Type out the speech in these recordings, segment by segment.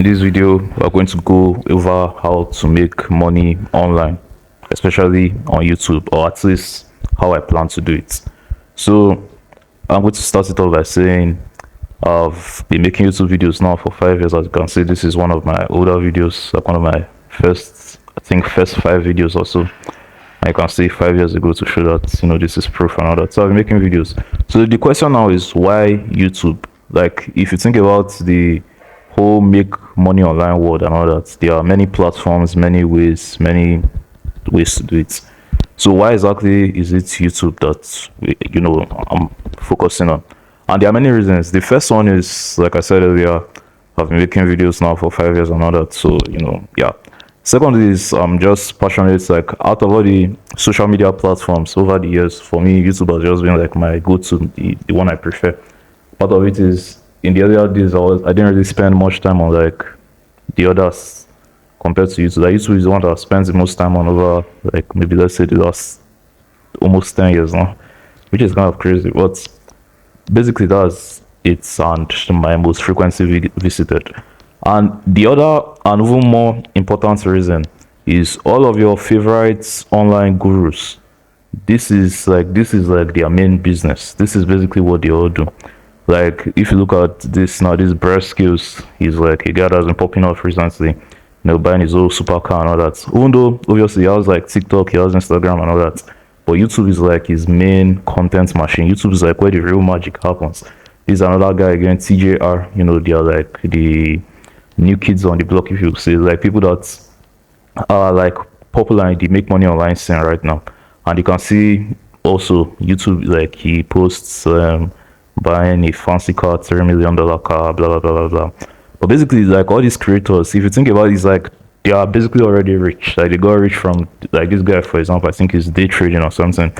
this video, we're going to go over how to make money online, especially on YouTube, or at least how I plan to do it. So I'm going to start it off by saying I've been making YouTube videos now for 5 years. As you can see, this is one of my older videos, like one of my first 5 videos or so. I can see 5 years ago to show that this is proof and all that. So I've been making videos. So the question now is, why YouTube? Like, if you think about the whole make money online world and all that, there are many platforms, many ways to do it. So why exactly is it YouTube that I'm focusing on? And there are many reasons. The first one is, like I said earlier, I've been making videos now for 5 years and all that. So yeah. Second is, I'm just passionate. Like, out of all the social media platforms over the years, for me, YouTube has just been like my go-to, the one I prefer. Part of it is, in the earlier days, I didn't really spend much time on like the others compared to YouTube. Like, YouTube is the one that I spent the most time on over, like, maybe let's say the last almost 10 years now, which is kind of crazy. But basically, that's it, and my most frequently visited. And the other and even more important reason is all of your favorite online gurus. This is like their main business. This is basically what they all do. Like, if you look at this now, this Brad Skills, he's like a guy that's been popping off recently, buying his old supercar and all that. Even though obviously he has like TikTok, he has Instagram and all that, but YouTube is like his main content machine. YouTube is like where the real magic happens. There's another guy again, TJR. They are like the new kids on the block, if you say, like people that are like popular and they make money online scene right now. And you can see also YouTube, like he posts buying a fancy car, $3 million car, blah blah blah blah blah. But basically, like, all these creators, if you think about it, it's like they are basically already rich. Like, they got rich from, like, this guy, for example, I think he's day trading or something.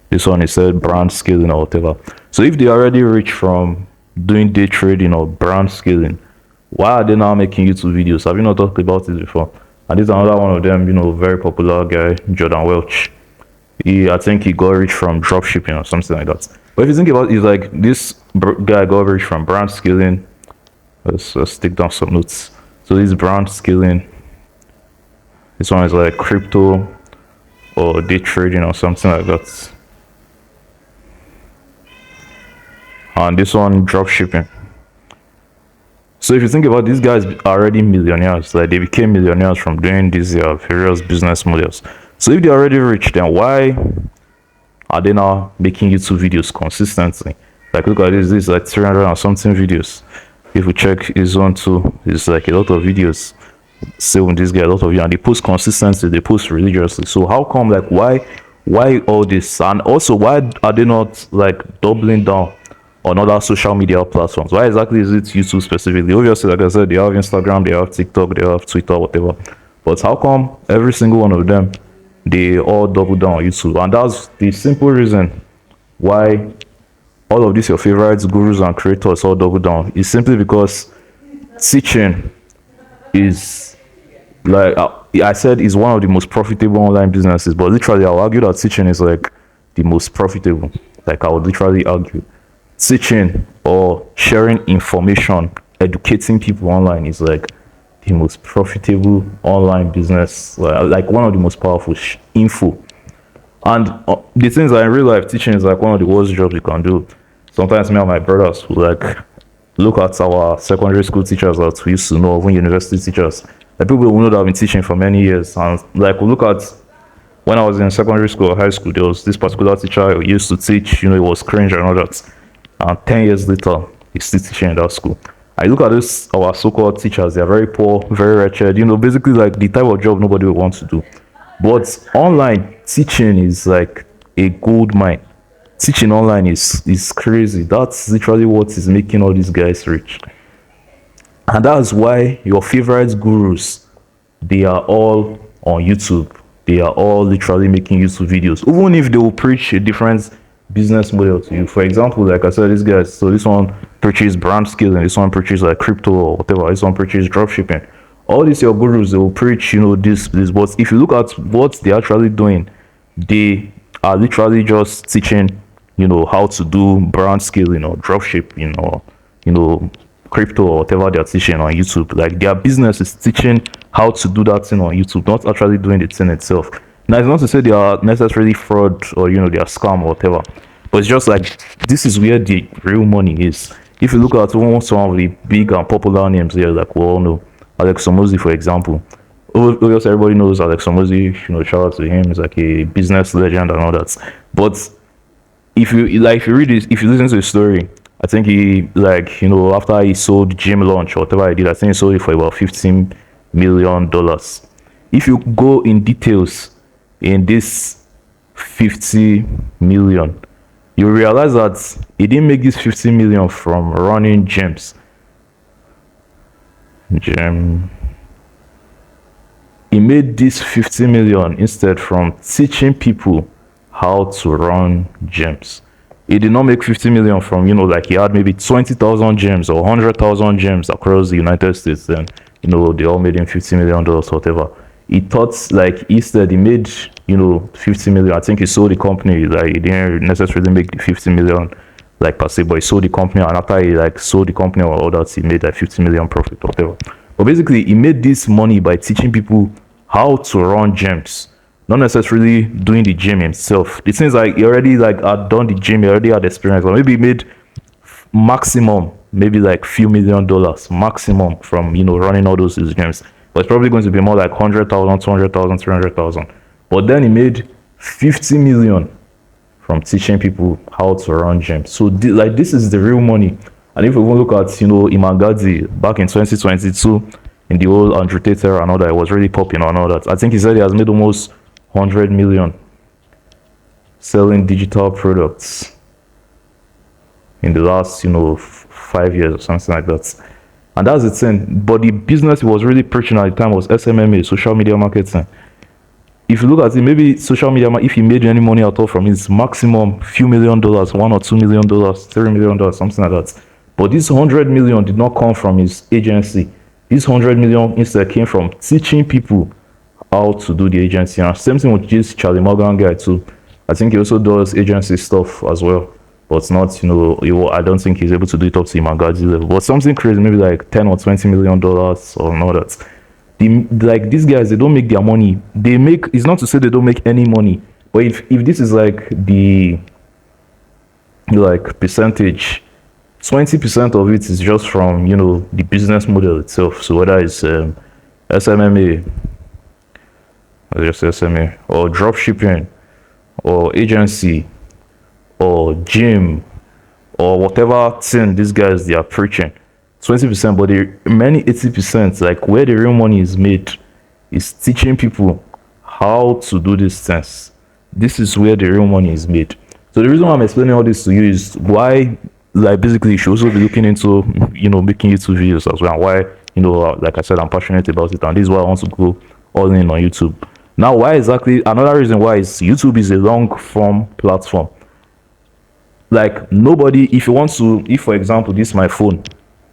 This one, he said brand scaling or whatever. So if they are already rich from doing day trading or brand scaling, why are they now making YouTube videos? Have you not talked about this before? And this is another one of them, very popular guy, Jordan Welch. I think he got rich from drop shipping or something like that. But if you think about it, it's like this guy got rich from brand scaling. Let's take down some notes. So this brand scaling, this one is like crypto or day trading or something like that. And this one, drop shipping. So if you think about it, these guys are already millionaires. Like, they became millionaires from doing these various business models. So if they're already rich, then why are they now making YouTube videos consistently? Like, look at this. This is like 300 and something videos. If we check his one too, it's like a lot of videos. Same with this guy, a lot of videos. And they post consistently, they post religiously. So how come, like, why all this? And also, why are they not like doubling down on other social media platforms? Why exactly is it YouTube specifically? Obviously, like I said, they have Instagram, they have TikTok, they have Twitter, whatever. But how come every single one of them, they all double down on YouTube? And that's the simple reason why all of these your favorite gurus and creators all double down. Is simply because teaching is, like I said, is one of the most profitable online businesses. But literally, I'll argue that teaching is like the most profitable. Like, I would literally argue teaching or sharing information, educating people online is like the most profitable online business, like one of the most powerful info. And the things that in real life, teaching is like one of the worst jobs you can do. Sometimes me and my brothers will like look at our secondary school teachers that we used to know, even university teachers, like people who know that have been teaching for many years, and like we look at when I was in secondary school or high school, there was this particular teacher who used to teach, it was cringe and all that. And 10 years later, he's still teaching in that school. I look at this, our so-called teachers, they're very poor, very wretched, basically like the type of job nobody would want to do. But online teaching is like a gold mine. Teaching online is crazy. That's literally what is making all these guys rich. And that's why your favorite gurus, they are all on YouTube. They are all literally making YouTube videos, even if they will preach a different business model to you. For example, like I said, this guy, so this one preaches brand scaling, this one preaches like crypto or whatever, this one preaches drop shipping. All these your gurus, they will preach this. But if you look at what they're actually doing, they are literally just teaching how to do brand scaling or drop shipping or crypto or whatever they're teaching on YouTube. Like their business is teaching how to do that thing on YouTube, not actually doing the thing itself. Now it's not to say they are necessarily fraud or they are scam or whatever, but it's just like this is where the real money is. If you look at some of the big and popular names here, like we all know, Alex Somozi, for example. Obviously, everybody knows Alex Somozi. Shout out to him. He's like a business legend and all that. But if you read this, if you listen to the story, I think he after he sold Gym Launch or whatever he did, I think he sold it for about $15 million. If you go in details in this 50 million, you realize that he didn't make this 50 million from running gyms. He made this 50 million instead from teaching people how to run gyms. He did not make 50 million from, he had maybe 20,000 gyms or 100,000 gyms across the United States. Then, they all made him $50 million, whatever. He thought, instead he made, 50 million. I think he sold the company. He didn't necessarily make the 50 million, per se, but he sold the company. And after he, sold the company or all that, he made, 50 million profit, whatever. But basically, he made this money by teaching people how to run gyms. Not necessarily doing the gym himself. It seems like he already had done the gym, he already had experience, or maybe he made maximum, maybe few $1,000,000 maximum from running all those gyms. But it's probably going to be more like 100,000, 200,000, 300,000. But then he made 50 million from teaching people how to run gyms. So this is the real money. And if we look at Imagazi back in 2022 in the old Andrew Tate era and all that, it was really popular and all that. I think he said he has made almost 100 million selling digital products in the last 5 years or something like that. And that's the thing. But the business he was really preaching at the time was SMMA, social media marketing. If you look at it, maybe social media, if he made any money at all from his maximum few $1,000,000, $1 or $2 million, $3 million, something like that. But this 100 million did not come from his agency. This 100 million instead came from teaching people how to do the agency. And same thing with this Charlie Morgan guy too. I think he also does agency stuff as well, but not I don't think he's able to do it up to Imagazi level. But something crazy, maybe $10 or $20 million or not that. These guys, they don't make their money. They make, it's not to say they don't make any money, but if this is the percentage, 20% of it is just from the business model itself. So whether it's SMMA, just SMA, or drop shipping, or agency, or gym, or whatever thing these guys they are preaching, 20%, but the remaining 80%, where the real money is made, is teaching people how to do these things. This is where the real money is made. So the reason why I'm explaining all this to you is why, basically, you should also be looking into, making YouTube videos as well. And why, like I said, I'm passionate about it, and this is why I want to go all in on YouTube. Now, why exactly? Another reason why is YouTube is a long form platform. Nobody, if for example, this is my phone.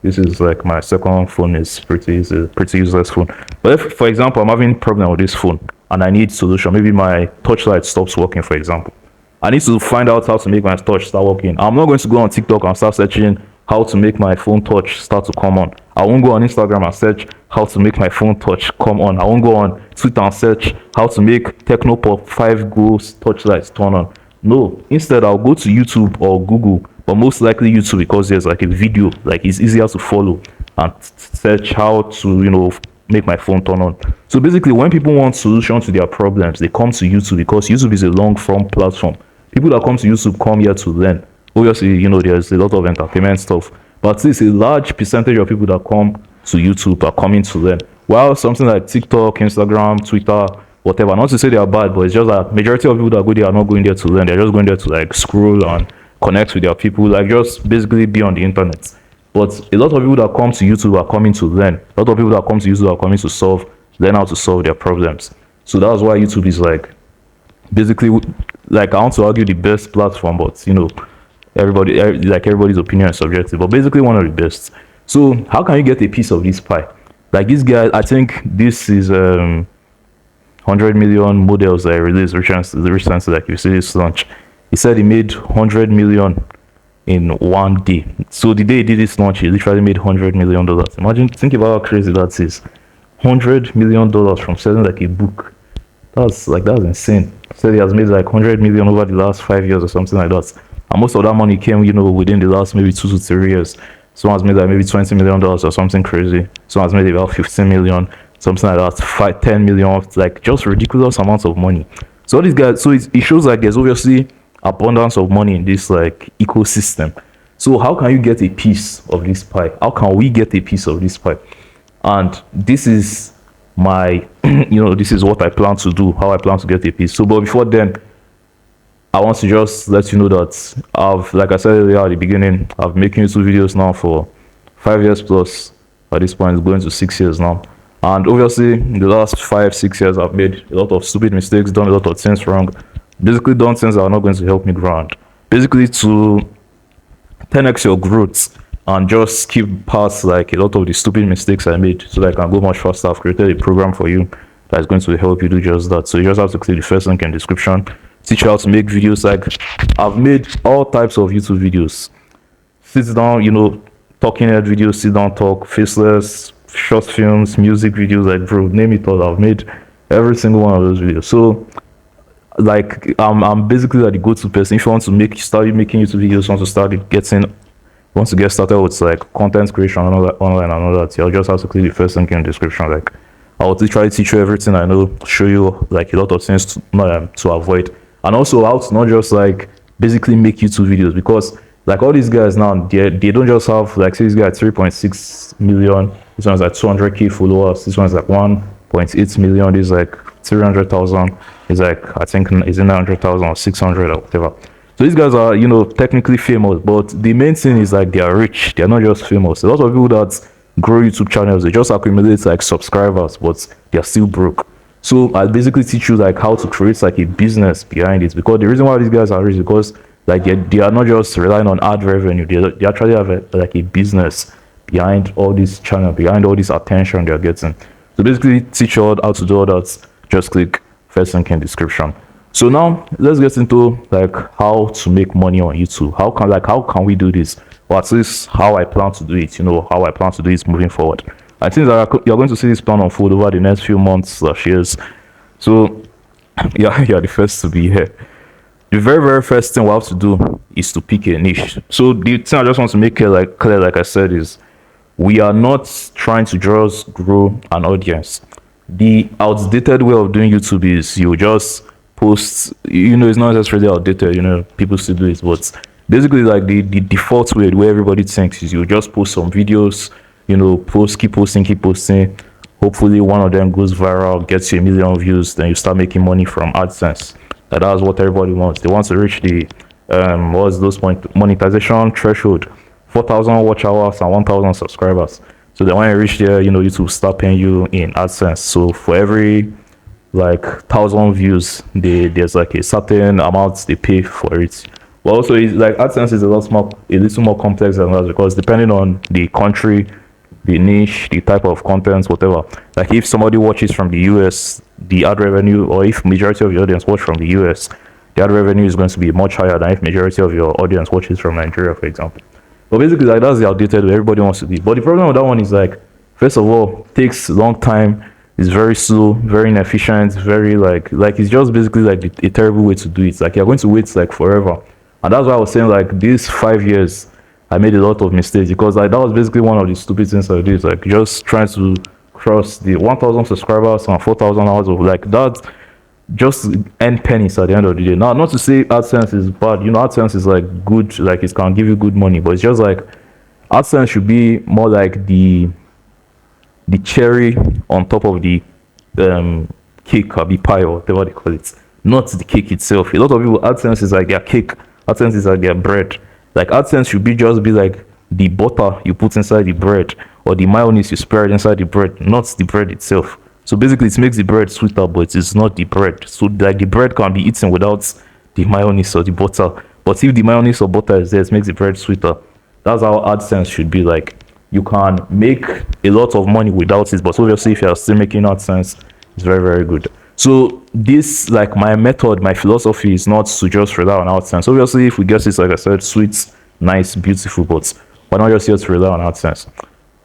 This is my second phone. It's a pretty useless phone. But if, for example, I'm having a problem with this phone and I need solution, maybe my touchlight stops working, for example. I need to find out how to make my touch start working. I'm not going to go on TikTok and start searching how to make my phone touch start to come on. I won't go on Instagram and search how to make my phone touch come on. I won't go on Twitter and search how to make Technopop 5 Go touchlights turn on. No, instead I'll go to YouTube or Google, but most likely YouTube, because there's a video, it's easier to follow, and search how to make my phone turn on. So basically, when people want solutions to their problems, they come to YouTube, because YouTube is a long form platform. People that come to YouTube come here to learn. Obviously, there's a lot of entertainment stuff, but it's a large percentage of people that come to YouTube are coming to learn. While something like TikTok, Instagram, Twitter, whatever, not to say they are bad, but it's just that majority of people that go there are not going there to learn. They're just going there to scroll and connect with their people, just basically be on the internet. But a lot of people that come to YouTube are coming to learn. A lot of people that come to YouTube are coming to learn how to solve their problems. So that's why YouTube is basically, I want to argue the best platform, but everybody's opinion is subjective, but basically one of the best. So how can you get a piece of this pie? This guy, I think this is 100 million models that I released recently, you see this launch. He said he made 100 million in one day. So the day he did this launch, he literally made $100 million. Imagine, think about how crazy that is. $100 million from selling like a book. That's insane. Said he has made like 100 million over the last 5 years or something like that. And most of that money came, within the last maybe 2 to 3 years. Someone has made like maybe $20 million or something crazy. Someone has made about 15 million, something like that, 10 million, like just ridiculous amounts of money. So all these guys, so it shows like there's obviously abundance of money in this like ecosystem. So how can you get a piece of this pie? How can we get a piece of this pie? And this is my this is what I plan to do, how I plan to get a piece. So but before then, I want to just let you know that like I said earlier at the beginning, I've been making YouTube videos now for 5 years plus. At this point, it's going to 6 years now. And obviously, in the last 5-6 years, I've made a lot of stupid mistakes, done a lot of things wrong. Basically, done things that are not going to help me grow. And basically, to 10x your growth and just keep past like a lot of the stupid mistakes I made so that I can go much faster, I've created a program for you that is going to help you do just that. So you just have to click the first link in the description. Teach you how to make videos. Like, I've made all types of YouTube videos. Sit down, talking head videos, sit down, talk, faceless, short films, music videos, like bro, name it all. I've made every single one of those videos. So like I'm basically like the go-to person if you want to start making YouTube videos, want to get started with like content creation online and all that. You'll just have to click the first link in the description. Like, I'll try to teach you everything I know, show you like a lot of things to avoid, and also how to not just like basically make YouTube videos, because like all these guys now, they don't just have like, say this guy 3.6 million, this one's like 200k followers, this one's like 1.8 million, this is like 300,000, it's like I think it's 900,000 or 600 or whatever. So these guys are technically famous, but the main thing is like they are rich. They're not just famous. A lot of people that grow YouTube channels, they just accumulate like subscribers, but they're still broke. So I basically teach you like how to create like a business behind it, because the reason why these guys are rich is because like they are not just relying on ad revenue. They actually have like a business behind all this channel, behind all this attention they're getting. So basically teach you how to do all that. Just click first link in description. So now let's get into like how to make money on YouTube. How can we do this? Or at least how I plan to do it. How I plan to do it moving forward. I think that you're going to see this plan unfold over the next few months or years. So yeah, you're the first to be here. The very, very first thing we have to do is to pick a niche. So the thing I just want to make clear, like I said, is we are not trying to just grow an audience. The outdated way of doing YouTube is you just post, it's not necessarily outdated, people still do it, but basically like the default way where everybody thinks is you just post some videos, keep posting. Hopefully one of them goes viral, gets you 1 million views, then you start making money from AdSense. That's what everybody wants. They want to reach the monetization threshold, 4,000 watch hours and 1,000 subscribers. So then when you reach there, YouTube start paying you in AdSense. So for every like 1,000 views, there's like a certain amount they pay for it. But also, it's like AdSense is a little more complex than that, because depending on the country, the niche, the type of content, whatever. Like if somebody watches from the US, the ad revenue, or if majority of your audience watch from the US, the ad revenue is going to be much higher than if majority of your audience watches from Nigeria, for example. But basically, like that's the outdated way everybody wants to be. But the problem with that one is like, first of all, takes a long time, it's very slow, very inefficient, very like it's just basically like a terrible way to do it. Like you're going to wait like forever. And that's why I was saying like these 5 years I made a lot of mistakes, because like that was basically one of the stupid things I did, like just trying to cross the 1,000 subscribers and 4,000 hours of like that, just earn pennies at the end of the day. Now, not to say AdSense is bad, AdSense is like good, like it can give you good money, but it's just like AdSense should be more like the cherry on top of the cake or the pie or whatever they call it, not the cake itself. A lot of people, AdSense is like their cake, AdSense is like their bread. Like AdSense should just be like the butter you put inside the bread, or the mayonnaise you spread inside the bread, not the bread itself. So basically it makes the bread sweeter, but it's not the bread. So like the bread can be eaten without the mayonnaise or the butter, but if the mayonnaise or butter is there, it makes the bread sweeter. That's how AdSense should be. Like you can make a lot of money without it, but obviously if you're still making AdSense, it's very, very good. So this, like my method, my philosophy is not to just rely on AdSense. Obviously if we get it, like I said, sweet, nice, beautiful, but we're not just here to rely on AdSense.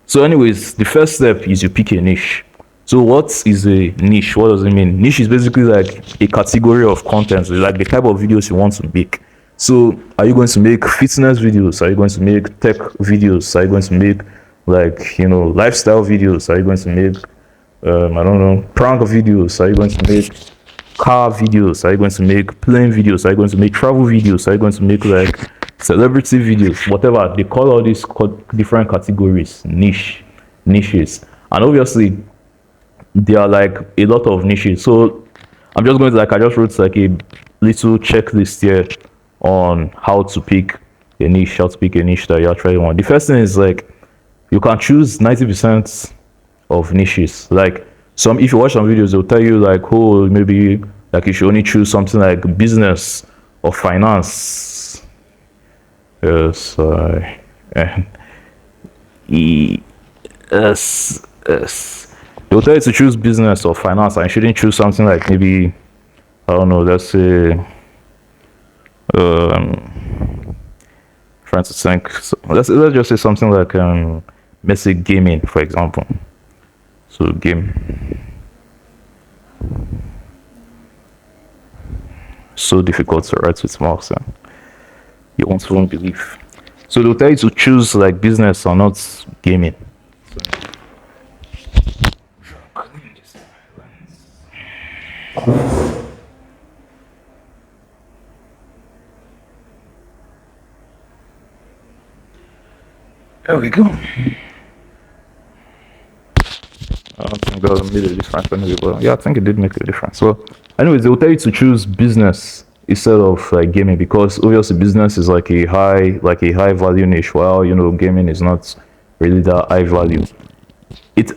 So anyways, the first step is you pick a niche. So what is a niche? What does it mean? Niche is basically like a category of content, like the type of videos you want to make. So are you going to make fitness videos? Are you going to make tech videos? Are you going to make like, lifestyle videos? Are you going to make, I don't know, prank videos? Are you going to make car videos? Are you going to make plane videos? Are you going to make travel videos? Are you going to make like celebrity videos? Whatever, they call all these different categories niches. And obviously there are like a lot of niches. So I'm just going to I just wrote like a little checklist here on how to pick a niche, that you actually want. The first thing is like you can choose 90% of niches. Like if you watch some videos, they'll tell you like, oh, maybe like you should only choose something like business or finance. Yes, they'll tell you to choose business or finance, and you shouldn't choose something like maybe, I don't know, let's say, trying to think. So let's just say something like, let's say gaming, for example. So game. So difficult to write with marks. You won't believe. So they'll tell you to choose like business or not gaming. There we go. I don't think that made a difference anyway, but yeah, I think it did make a difference. So, anyways, they will tell you to choose business instead of like gaming, because obviously business is like a high value niche, while gaming is not really that high value.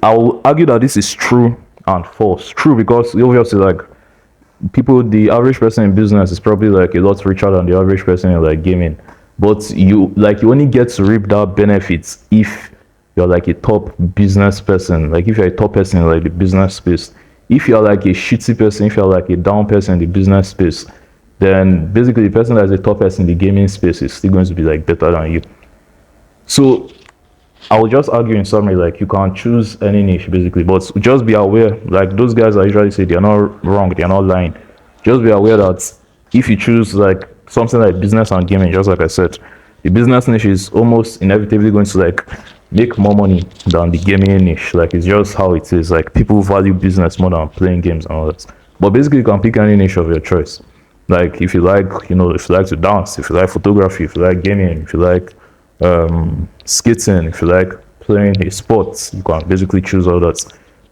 I will argue that this is true and false. True because obviously like the average person in business is probably like a lot richer than the average person in like gaming, but you only get to reap that benefits if you're like a top business person. Like if you're a top person in like the business space. If you're like a shitty person, if you're like a down person in the business space, then basically the person that's a top person in the gaming space is still going to be like better than you. So I will just argue in summary, like you can't choose any niche basically, but just be aware, like those guys I usually say, they're not wrong, they're not lying. Just be aware that if you choose like something like business and gaming, just like I said, the business niche is almost inevitably going to like make more money than the gaming niche. Like it's just how it is. Like people value business more than playing games and all that. But basically you can pick any niche of your choice. Like if you like, if you like to dance, if you like photography, if you like gaming, if you like skating, if you like playing sports, you can basically choose all that.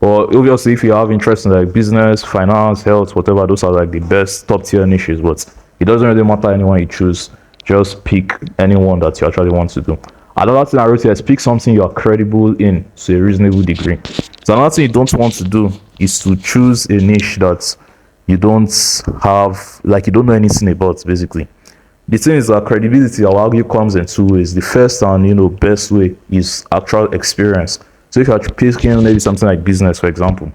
But obviously if you have interest in like business, finance, health, whatever, those are like the best top tier niches. But it doesn't really matter anyone you choose, just pick anyone that you actually want to do. Another thing I wrote here is pick something you are credible in to a reasonable degree. So another thing you don't want to do is to choose a niche that you don't have, like you don't know anything about basically. The thing is that credibility, I'll argue, comes in two ways. The first and best way is actual experience. So if you're picking maybe something like business, for example,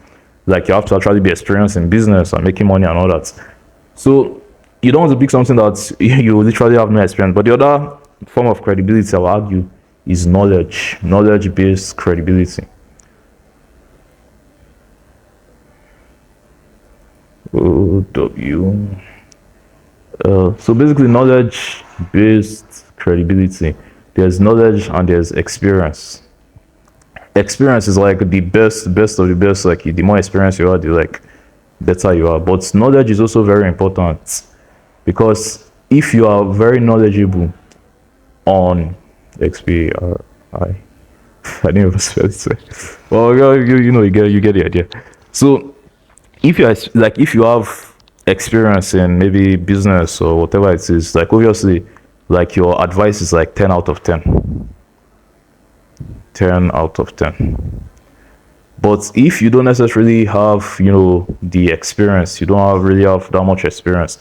like you have to actually be experienced in business and making money and all that. So you don't want to pick something that you literally have no experience. But the other form of credibility, I'll argue, is knowledge-based credibility. So basically knowledge-based credibility, there's knowledge and there's experience. Experience is like the best of the best. Like the more experience you are, the like better you are. But knowledge is also very important, because if you are very knowledgeable on XPRI, I didn't even spell it. Well, you get the idea. So if you have experience in maybe business or whatever it is, like obviously like your advice is like 10 out of 10. 10 out of 10. But if you don't necessarily have the experience, you don't really have that much experience,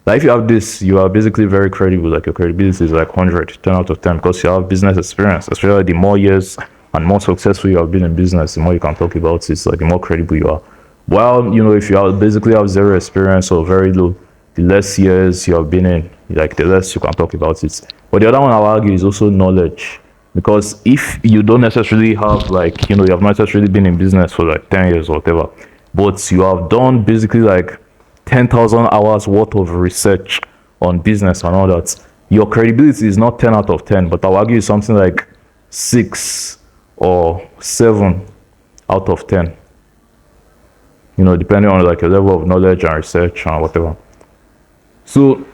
like if you have this, you are basically very credible. Like your credibility is like 100, 10 out of 10, because you have business experience. Especially the more years and more successful you have been in business, the more you can talk about it, like the more credible you are. Well, if you basically have zero experience or very low, the less years you have been in, like the less you can talk about it. But the other one I'll argue is also knowledge. Because if you don't necessarily have like, you know, you have not necessarily been in business for like 10 years or whatever, but you have done basically like 10,000 hours worth of research on business and all that, your credibility is not 10 out of 10, but I'll argue something like 6 or 7 out of 10. You know, depending on like your level of knowledge and research and whatever. So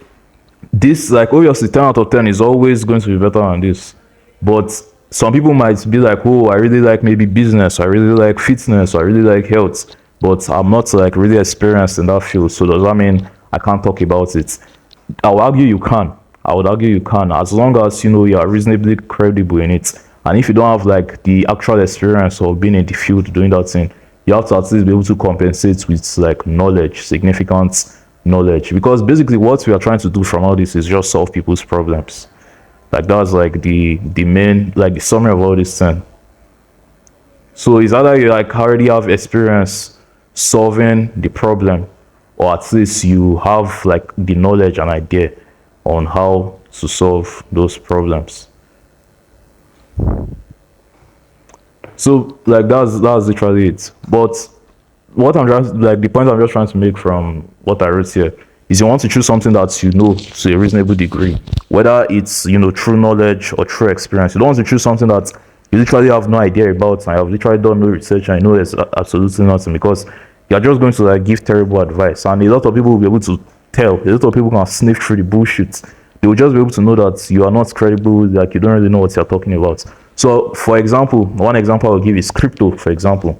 this, like, obviously 10 out of 10 is always going to be better than this. But some people might be like, oh, I really like maybe business, I really like fitness, I really like health, but I'm not like really experienced in that field. So does that mean I can't talk about it? I would argue you can. I would argue you can, as long as you know you are reasonably credible in it. And if you don't have like the actual experience of being in the field doing that thing, you have to at least be able to compensate with like knowledge, significant knowledge. Because basically what we are trying to do from all this is just solve people's problems. Like that's like the main, like the summary of all this thing. So it's either you like already have experience solving the problem, or at least you have like the knowledge and idea on how to solve those problems. So like that's literally it. But what I'm just like the point I'm just trying to make from what I wrote here is you want to choose something that you know to a reasonable degree, whether it's, you know, true knowledge or true experience. You don't want to choose something that you literally have no idea about and you have literally done no research and you know there's absolutely nothing, because you're just going to like give terrible advice, and a lot of people will be able to tell. A lot of people can sniff through the bullshit. They will just be able to know that you are not credible, like you don't really know what you're talking about. So for example, one example I'll give is crypto. For example,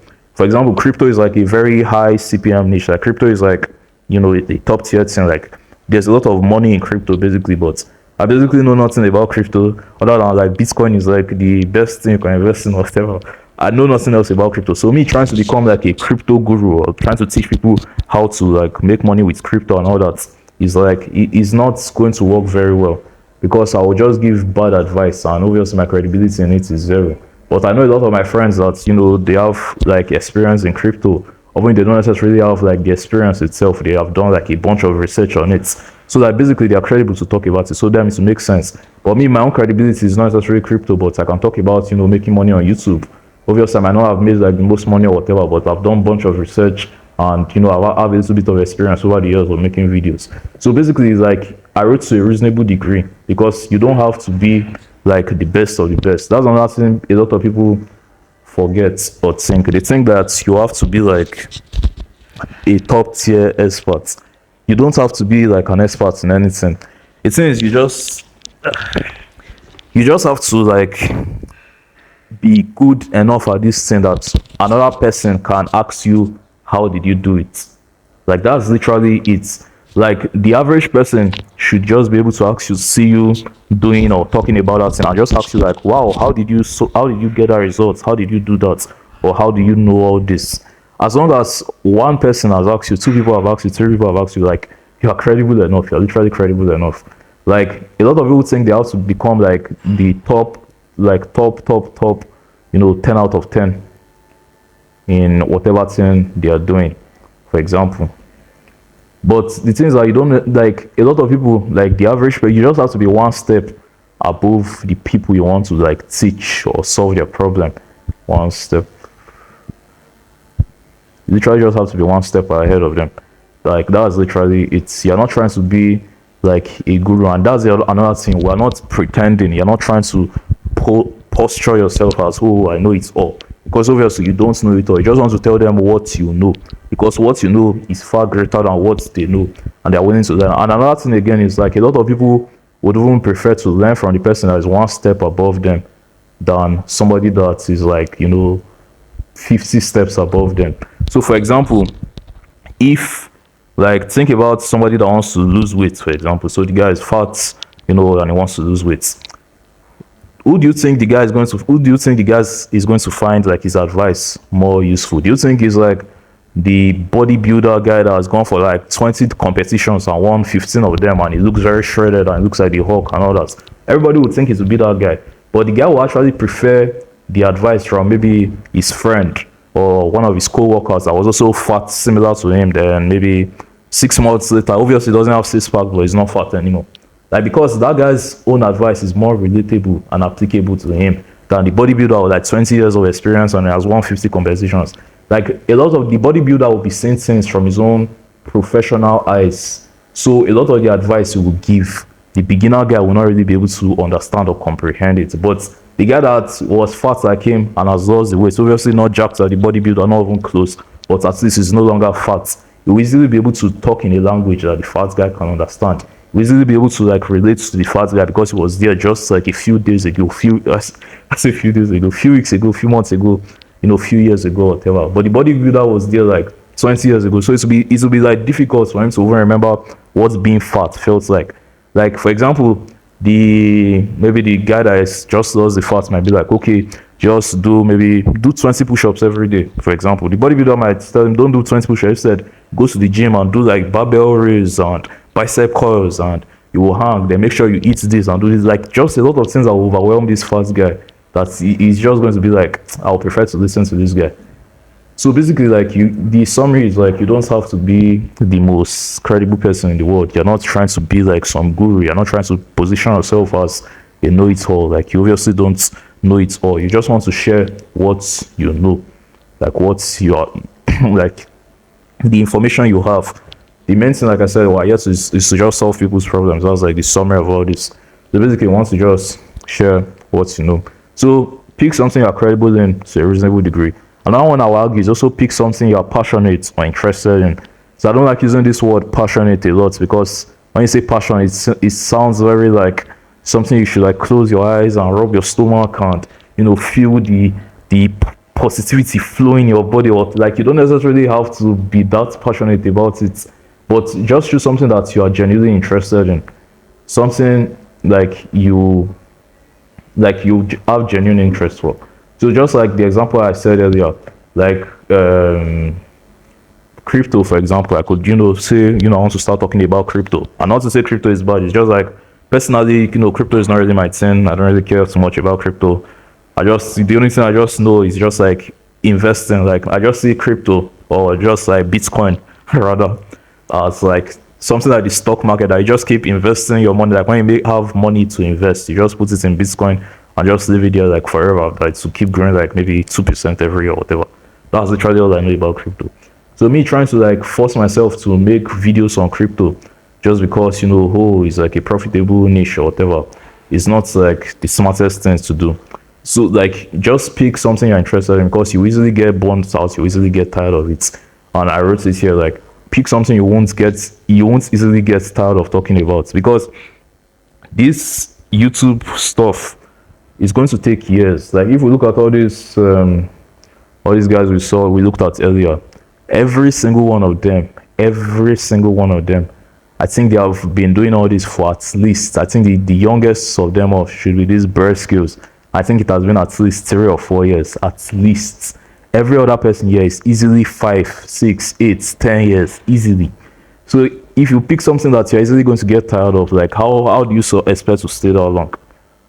crypto is like a very high CPM niche. Like crypto is like, you know, the top tier thing. Like there's a lot of money in crypto basically, but I basically know nothing about crypto other than like Bitcoin is like the best thing you can invest in or whatever. I know nothing else about crypto. So me trying to become like a crypto guru or trying to teach people how to like make money with crypto and all that is like, it is not going to work very well, because I will just give bad advice and obviously my credibility in it is zero. But I know a lot of my friends that, you know, they have like experience in crypto, or when they don't necessarily have like the experience itself, they have done like a bunch of research on it. So that basically they are credible to talk about it. So that means it makes sense. But me, my own credibility is not necessarily crypto, but I can talk about, you know, making money on YouTube. Obviously, I might not have made like the most money or whatever, but I've done a bunch of research and, you know, I have a little bit of experience over the years of making videos. So basically, it's like I wrote to a reasonable degree, because you don't have to be like the best of the best. That's another thing a lot of people forget or think. They think that you have to be like a top tier expert. You don't have to be like an expert in anything. The thing is, you just have to like be good enough at this thing that another person can ask you, how did you do it? Like that's literally it. Like the average person should just be able to ask you, see you doing or talking about that thing, and just ask you like, wow, how did you get that result? How did you do that? Or how do you know all this? As long as one person has asked you, 2 people have asked you, 3 people have asked you, like you are credible enough, you're literally credible enough. Like a lot of people think they have to become like the top, you know, 10 out of 10 in whatever thing they are doing, for example. But the thing is that you don't, like a lot of people, like the average, you just have to be one step above the people you want to like teach or solve their problem. One step. You literally just have to be one step ahead of them. Like that's literally it's, you're not trying to be like a guru, and that's another thing. We're not pretending. You're not trying to posture yourself as, oh, I know it all, because obviously you don't know it all. You just want to tell them what you know, because what you know is far greater than what they know, and they're willing to learn. And another thing again is like a lot of people would even prefer to learn from the person that is one step above them than somebody that is like, you know, 50 steps above them. So for example, if like think about somebody that wants to lose weight, for example. So the guy is fat, you know, and he wants to lose weight. Who do you think the guy is going to find like his advice more useful? Do you think he's like the bodybuilder guy that has gone for like 20 competitions and won 15 of them, and he looks very shredded and looks like the Hulk and all that? Everybody would think he would be that guy, but the guy will actually prefer the advice from maybe his friend or one of his co-workers that was also fat, similar to him. Then maybe 6 months later, obviously he doesn't have 6 pack, but he's not fat anymore. Like, because that guy's own advice is more relatable and applicable to him than the bodybuilder with like 20 years of experience and has 150 competitions. Like, a lot of the bodybuilder will be seeing things from his own professional eyes. So a lot of the advice he will give, the beginner guy will not really be able to understand or comprehend it. But the guy that was fat like him and has lost the weight, obviously not jacked at the bodybuilder, not even close, but at least he's no longer fat. He will easily be able to talk in a language that the fat guy can understand. He will easily be able to like relate to the fat guy because he was there just like a few days ago, I say a few days ago, few weeks ago, few months ago, few years ago, whatever. But the bodybuilder was there like 20 years ago, so it will be like difficult for him to even remember what being fat felt like. Like, for example, maybe the guy that is just lost the fat might be like, okay, just do 20 push-ups every day, for example. The bodybuilder might tell him, don't do 20 push-ups. Instead, go to the gym and do like barbell raise and bicep curls, and you will hang. Then make sure you eat this and do this. Like, just a lot of things that will overwhelm this fat guy, that he's just going to be like, I'll prefer to listen to this guy. So basically, like, the summary is like, you don't have to be the most credible person in the world. You're not trying to be like some guru. You're not trying to position yourself as a know-it-all. Like, you obviously don't know it all. You just want to share what you know, like what's your like the information you have. The main thing, like I said, yes, is to just solve people's problems. That's like the summary of all this. So basically, you want to just share what you know. So pick something you're credible in to a reasonable degree. Another one I will argue is also pick something you're passionate or interested in. So I don't like using this word passionate a lot, because when you say passion, it sounds very like something you should like close your eyes and rub your stomach and feel the positivity flow in your body, or like you don't necessarily have to be that passionate about it, but just choose something that you are genuinely interested in, something like you have genuine interest for. So just like the example I said earlier, like crypto, for example, I could say I want to start talking about crypto, and not to say crypto is bad. It's just like, personally, crypto is not really my thing. I don't really care too much about crypto. The only thing I just know is just like investing. Like, I just see crypto, or just like Bitcoin rather, as like something like the stock market that you just keep investing your money. Like, when you have money to invest, you just put it in Bitcoin and just leave it there like forever, like to keep growing like maybe 2% every year or whatever. That's literally all I know about crypto. So me trying to like force myself to make videos on crypto just because it's like a profitable niche or whatever, is not like the smartest thing to do. So like, just pick something you're interested in, because you easily get burnt out, you easily get tired of it. And I wrote it here, like, pick something you won't easily get tired of talking about, because this YouTube stuff is going to take years. Like, if we look at all these guys we looked at earlier, every single one of them, I think they have been doing all this for at least, I think the youngest of them all should be this bird skills. I think it has been at least 3 or 4 years, at least. Every other person here is easily 5, 6, 8, 10 years, easily. So if you pick something that you're easily going to get tired of, like, how do you expect to stay that long,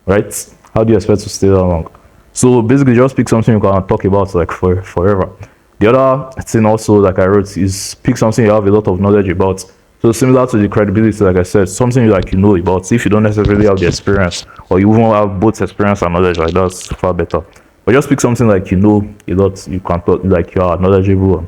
right? How do you expect to stay that long? So basically, just pick something you can talk about like forever. The other thing also, like I wrote, is pick something you have a lot of knowledge about. So similar to the credibility, like I said, something like you know about. If you don't necessarily have the experience, or you won't have both experience and knowledge, like, that's far better. But just pick something like you know a lot, you can talk, like you are knowledgeable on.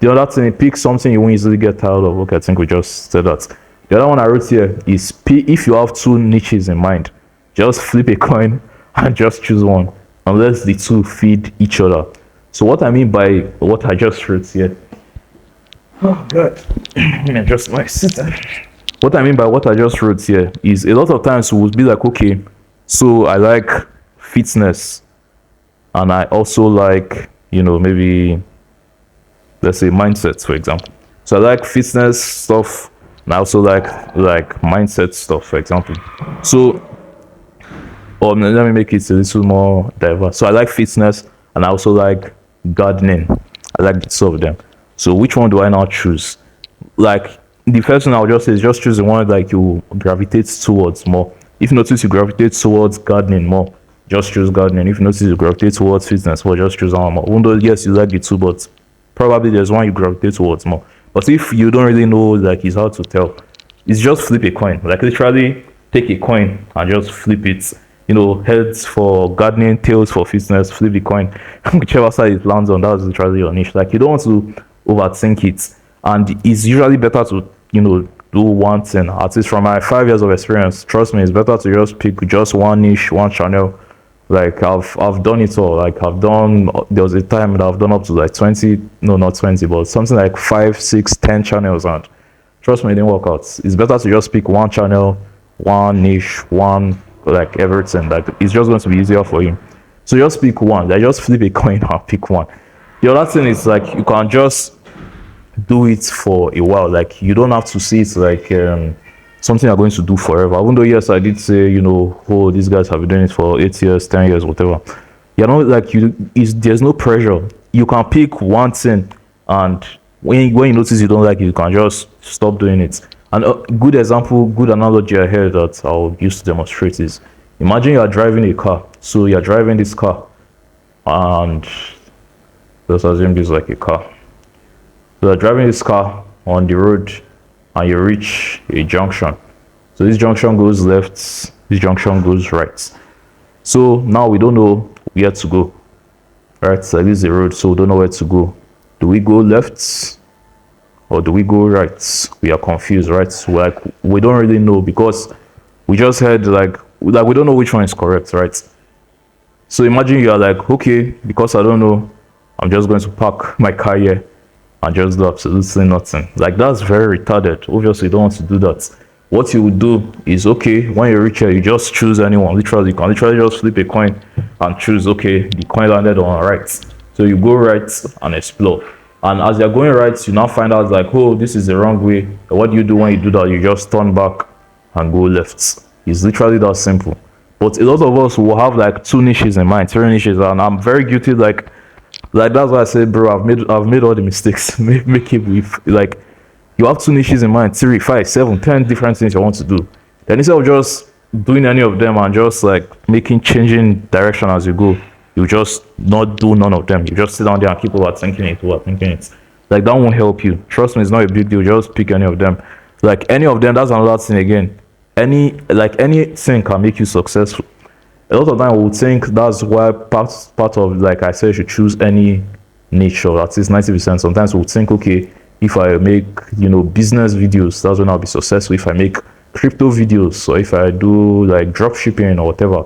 The other thing, pick something you won't easily get tired of. Okay, I think we just said that. The other one I wrote here is, if you have 2 niches in mind, just flip a coin and just choose one, unless the 2 feed each other. So what I mean by what I just wrote here, oh god, just my sister. What I mean by what I just wrote here is, a lot of times we would be like, okay, so I like fitness, and I also like, maybe, let's say, mindset, for example. So I like fitness stuff, and I also like mindset stuff, for example. So let me make it a little more diverse. So I like fitness, and I also like gardening. I like the 2 of them. So which one do I now choose? Like, the first one I'll just say is just choose the one like you gravitate towards more. If you notice you gravitate towards gardening more, just choose gardening. If you notice you gravitate towards fitness more, just choose one more. Even though, yes, you like the 2, but probably there's one you gravitate towards more. But if you don't really know, like, it's hard to tell. it's just flip a coin. Like literally take a coin and just flip it. Heads for gardening, tails for fitness, flip the coin. Whichever side it lands on, that's literally your niche. Like you don't want to overthink it. And it's usually better to, do one thing. At least from my 5 years of experience, trust me, it's better to just pick just one niche, one channel. Like I've done it all. Like there was a time that I've done up to like 20, no, not 20, but something like 5, 6, 10 channels, and trust me, it didn't work out. It's better to just pick one channel, one niche, one, like everything. Like it's just going to be easier for you. So just pick one. Like just flip a coin and pick one. The other thing is like you can just do it for a while. Like you don't have to see it like something you're going to do forever. Even though yes, I did say, oh, these guys have been doing it for 8 years, 10 years, whatever. Like there's no pressure. You can pick one thing, and when you notice you don't like it, you can just stop doing it. And a good example, good analogy I heard that I'll use to demonstrate is, imagine you are driving a car. So you're driving this car, and let's assume this is like a car. So you're driving this car on the road, and you reach a junction. So this junction goes left, this junction goes right. So now we don't know where to go, right? So this is the road, so we don't know where to go. Do we go left or do we go right? We are confused, right? So like we don't really know, because we just heard like we don't know which one is correct, right? So imagine you are like, okay, because I don't know, I'm just going to park my car here and just do absolutely nothing. Like that's very retarded. Obviously you don't want to do that. What you would do is, okay, when you reach here, you just choose anyone. Literally, you can literally just flip a coin and choose, okay, the coin landed on right. So you go right and explore. And as you're going right, you now find out like, oh, this is the wrong way. What do you do when you do that? You just turn back and go left. It's literally that simple. But a lot of us will have like 2 niches in mind, 3 niches, and I'm very guilty. Like that's why I said, bro, I've made all the mistakes. Make it with like, you have 2 niches in mind, 3, 5, 7, 10 different things you want to do. Then instead of just doing any of them and just like changing direction as you go, you just not do none of them. You just sit down there and keep overthinking it. Like that won't help you. Trust me, it's not a big deal. Just pick any of them. Like any of them, that's another thing again. Anything can make you successful. A lot of time we think that's why part of, like I said, you should choose any niche, or at least 90%. Sometimes we'll think, okay, if I make business videos, that's when I'll be successful. If I make crypto videos, or if I do like drop shipping or whatever,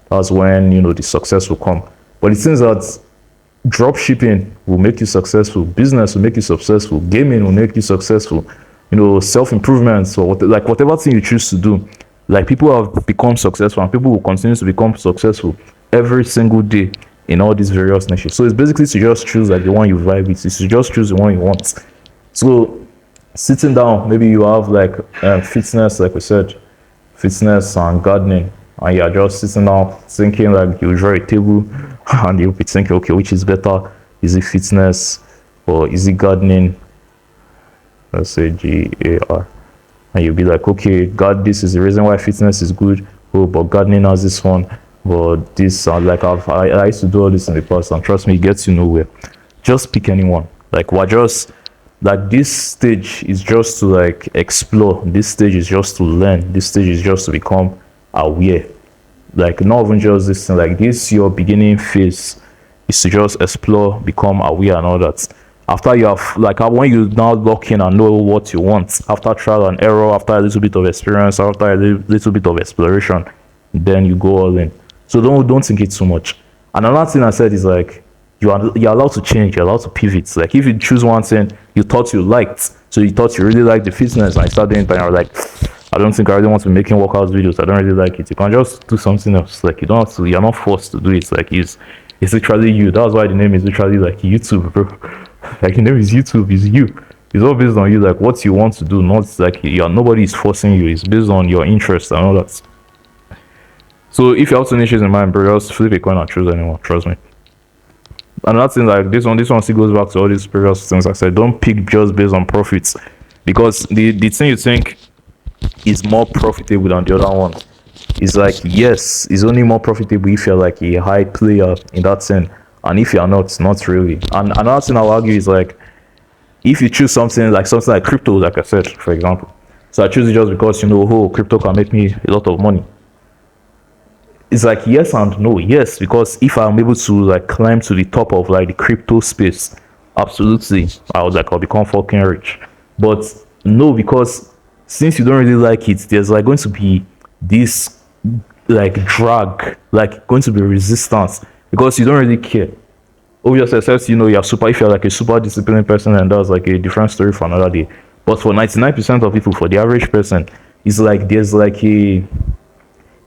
that's when the success will come. But it seems that drop shipping will make you successful, business will make you successful, gaming will make you successful, self-improvements, or whatever thing you choose to do. Like people have become successful, and people will continue to become successful every single day in all these various niches. So it's basically to just choose like the one you vibe with. It's to just choose the one you want. So sitting down, maybe you have like fitness, like we said, fitness and gardening, and you're just sitting down thinking, like you draw a table and you'll be thinking, okay, which is better? Is it fitness or is it gardening? Let's say GAR. And you'll be like, okay, God, this is the reason why fitness is good. Oh, but gardening has this one. But this, like I used to do all this in the past, and trust me, it gets you nowhere. Just pick anyone. Like this stage is just to like explore. This stage is just to learn. This stage is just to become aware. Like not even just this thing. Like this, your beginning phase is to just explore, become aware, and all that. After you have, like when you now lock in and know what you want, after trial and error, after a little bit of experience, after a little bit of exploration, then you go all in. So don't think it too much. And another thing I said is like, you're allowed to change, you're allowed to pivot. Like if you choose one thing you thought you liked, so you thought you really liked the fitness, and you start doing it, and you're like, I don't think I really want to be making workout videos, I don't really like it. You can just do something else. Like you're not forced to do it. Like it's literally you. That's why the name is literally like YouTube, bro. Like the name is YouTube, is you. It's all based on you, like what you want to do, not like nobody is forcing you. It's based on your interest and all that. So if you have 2 niches in mind, bro, just flip a coin and choose anyone. Trust me. Another thing, like this one still goes back to all these previous things I said. Don't pick just based on profits, because the thing you think is more profitable than the other one is like, yes, it's only more profitable if you're like a high player in that thing, and if you're not really. And another thing I'll argue is like, if you choose something like crypto, like I said, for example, So I choose it just because, oh, crypto can make me a lot of money. It's like yes and no. Yes, because if I'm able to like climb to the top of like the crypto space, absolutely, I'll become fucking rich. But no, because since you don't really like it, there's like going to be this like drag, like going to be resistance because you don't really care. Obviously, except you're super. If you're like a super disciplined person, and that's like a different story for another day. But for 99% of people, for the average person, it's like there's like a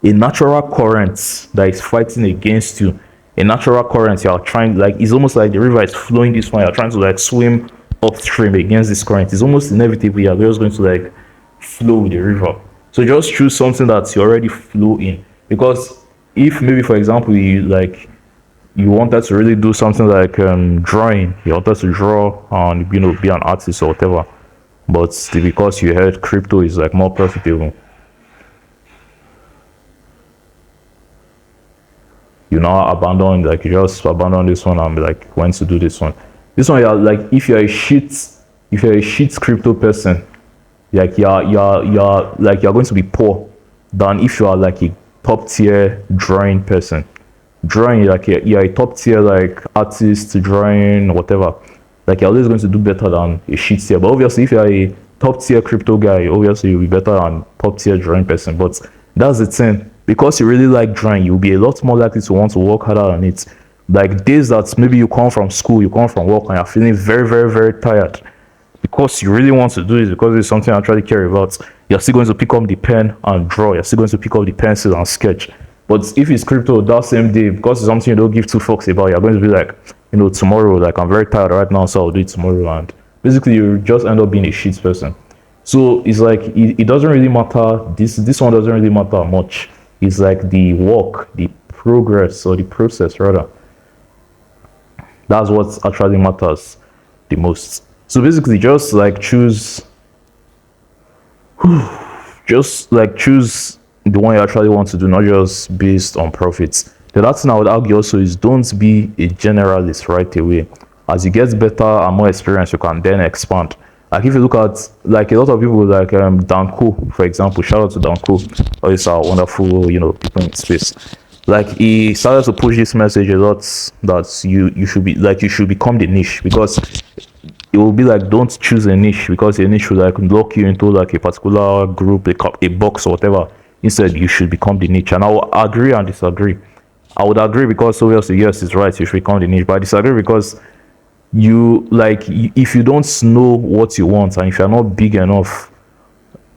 natural current that is fighting against you. A natural current you're trying, like it's almost like the river is flowing this way. You're trying to like swim upstream against this current. It's almost inevitable. You're just going to like flow with the river. So just choose something that you already flow in. Because if maybe for example you wanted to really do something like drawing, you wanted to draw and be an artist or whatever, but because you heard crypto is like more profitable, you now abandon, like you just abandon this one and be like when to do this one. This one you're like if you're a shit crypto person, like you're going to be poor than if you are like a top tier drawing person. Drawing like you're a top tier like artist, drawing whatever, like you're always going to do better than a shit tier. But obviously if you're a top tier crypto guy, obviously you'll be better than top tier drawing person. But that's the thing, because you really like drawing, you'll be a lot more likely to want to work harder on it. Like days that maybe you come from school, you come from work and you're feeling very very very tired, because you really want to do it, because it's something I actually care about, you're still going to pick up the pen and draw. You're still going to pick up the pencil and sketch. But if it's crypto that same day, because it's something you don't give two fucks about, you're going to be like, tomorrow, like I'm very tired right now, so I'll do it tomorrow. And basically, you just end up being a shit person. So it's like it doesn't really matter. This one doesn't really matter much. It's like the work, the progress, or the process rather. That's what actually matters the most. So basically, just like choose the one you actually want to do, not just based on profits. The last thing I would argue also is don't be a generalist right away. As you get better and more experience, you can then expand. Like if you look at like a lot of people like Danko, for example, shout out to Danko, always our wonderful people in space. Like he started to push this message a lot that you should become the niche, because it will be like don't choose a niche because a niche will like lock you into like a particular group, a box or whatever. Instead, you should become the niche. And I will agree and disagree. I would agree because obviously yes, it's right, you should become the niche, but I disagree because if you don't know what you want and if you're not big enough,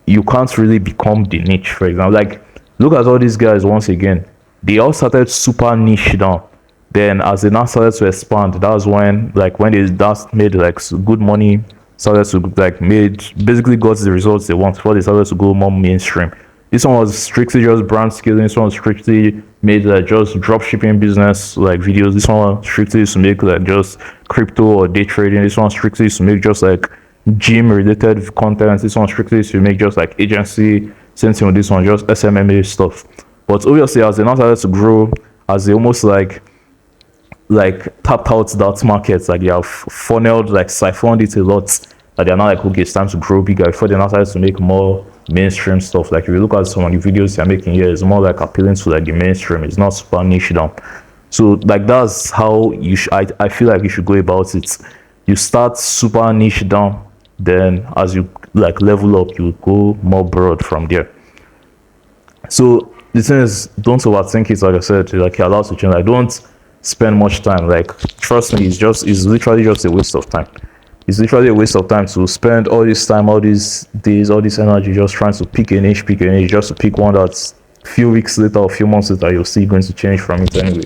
you can't really become the niche. For example, like look at all these guys once again. They all started super niche down. Then as they now started to expand, that was when they just made like good money, started to like basically got the results they want before they started to go more mainstream. This one was strictly just brand scaling. This one was strictly made like just drop shipping business like videos. This one was strictly used to make like just crypto or day trading. This one was strictly used to make just like gym related content. This one was strictly used to make just like agency. Same thing with this one, just SMMA stuff. But obviously as they now started to grow, as they almost like tapped out that market, like they have funneled, like siphoned it a lot, that they're now like, okay, it's time to grow bigger before they now started to make more mainstream stuff. Like if you look at some of the videos they're making here, it's more like appealing to like the mainstream. It's not super niche down. So like that's how I feel like you should go about it. You start super niche down, then as you like level up, you go more broad from there. So the thing is, don't overthink it. Like I said, like you're allowed to change. Like don't spend much time. Like trust me, it's literally just a waste of time. It's literally a waste of time to spend all this time, all these days, all this energy just trying to pick a niche, just to pick one that's a few weeks later or a few months later you're still going to change from it anyway.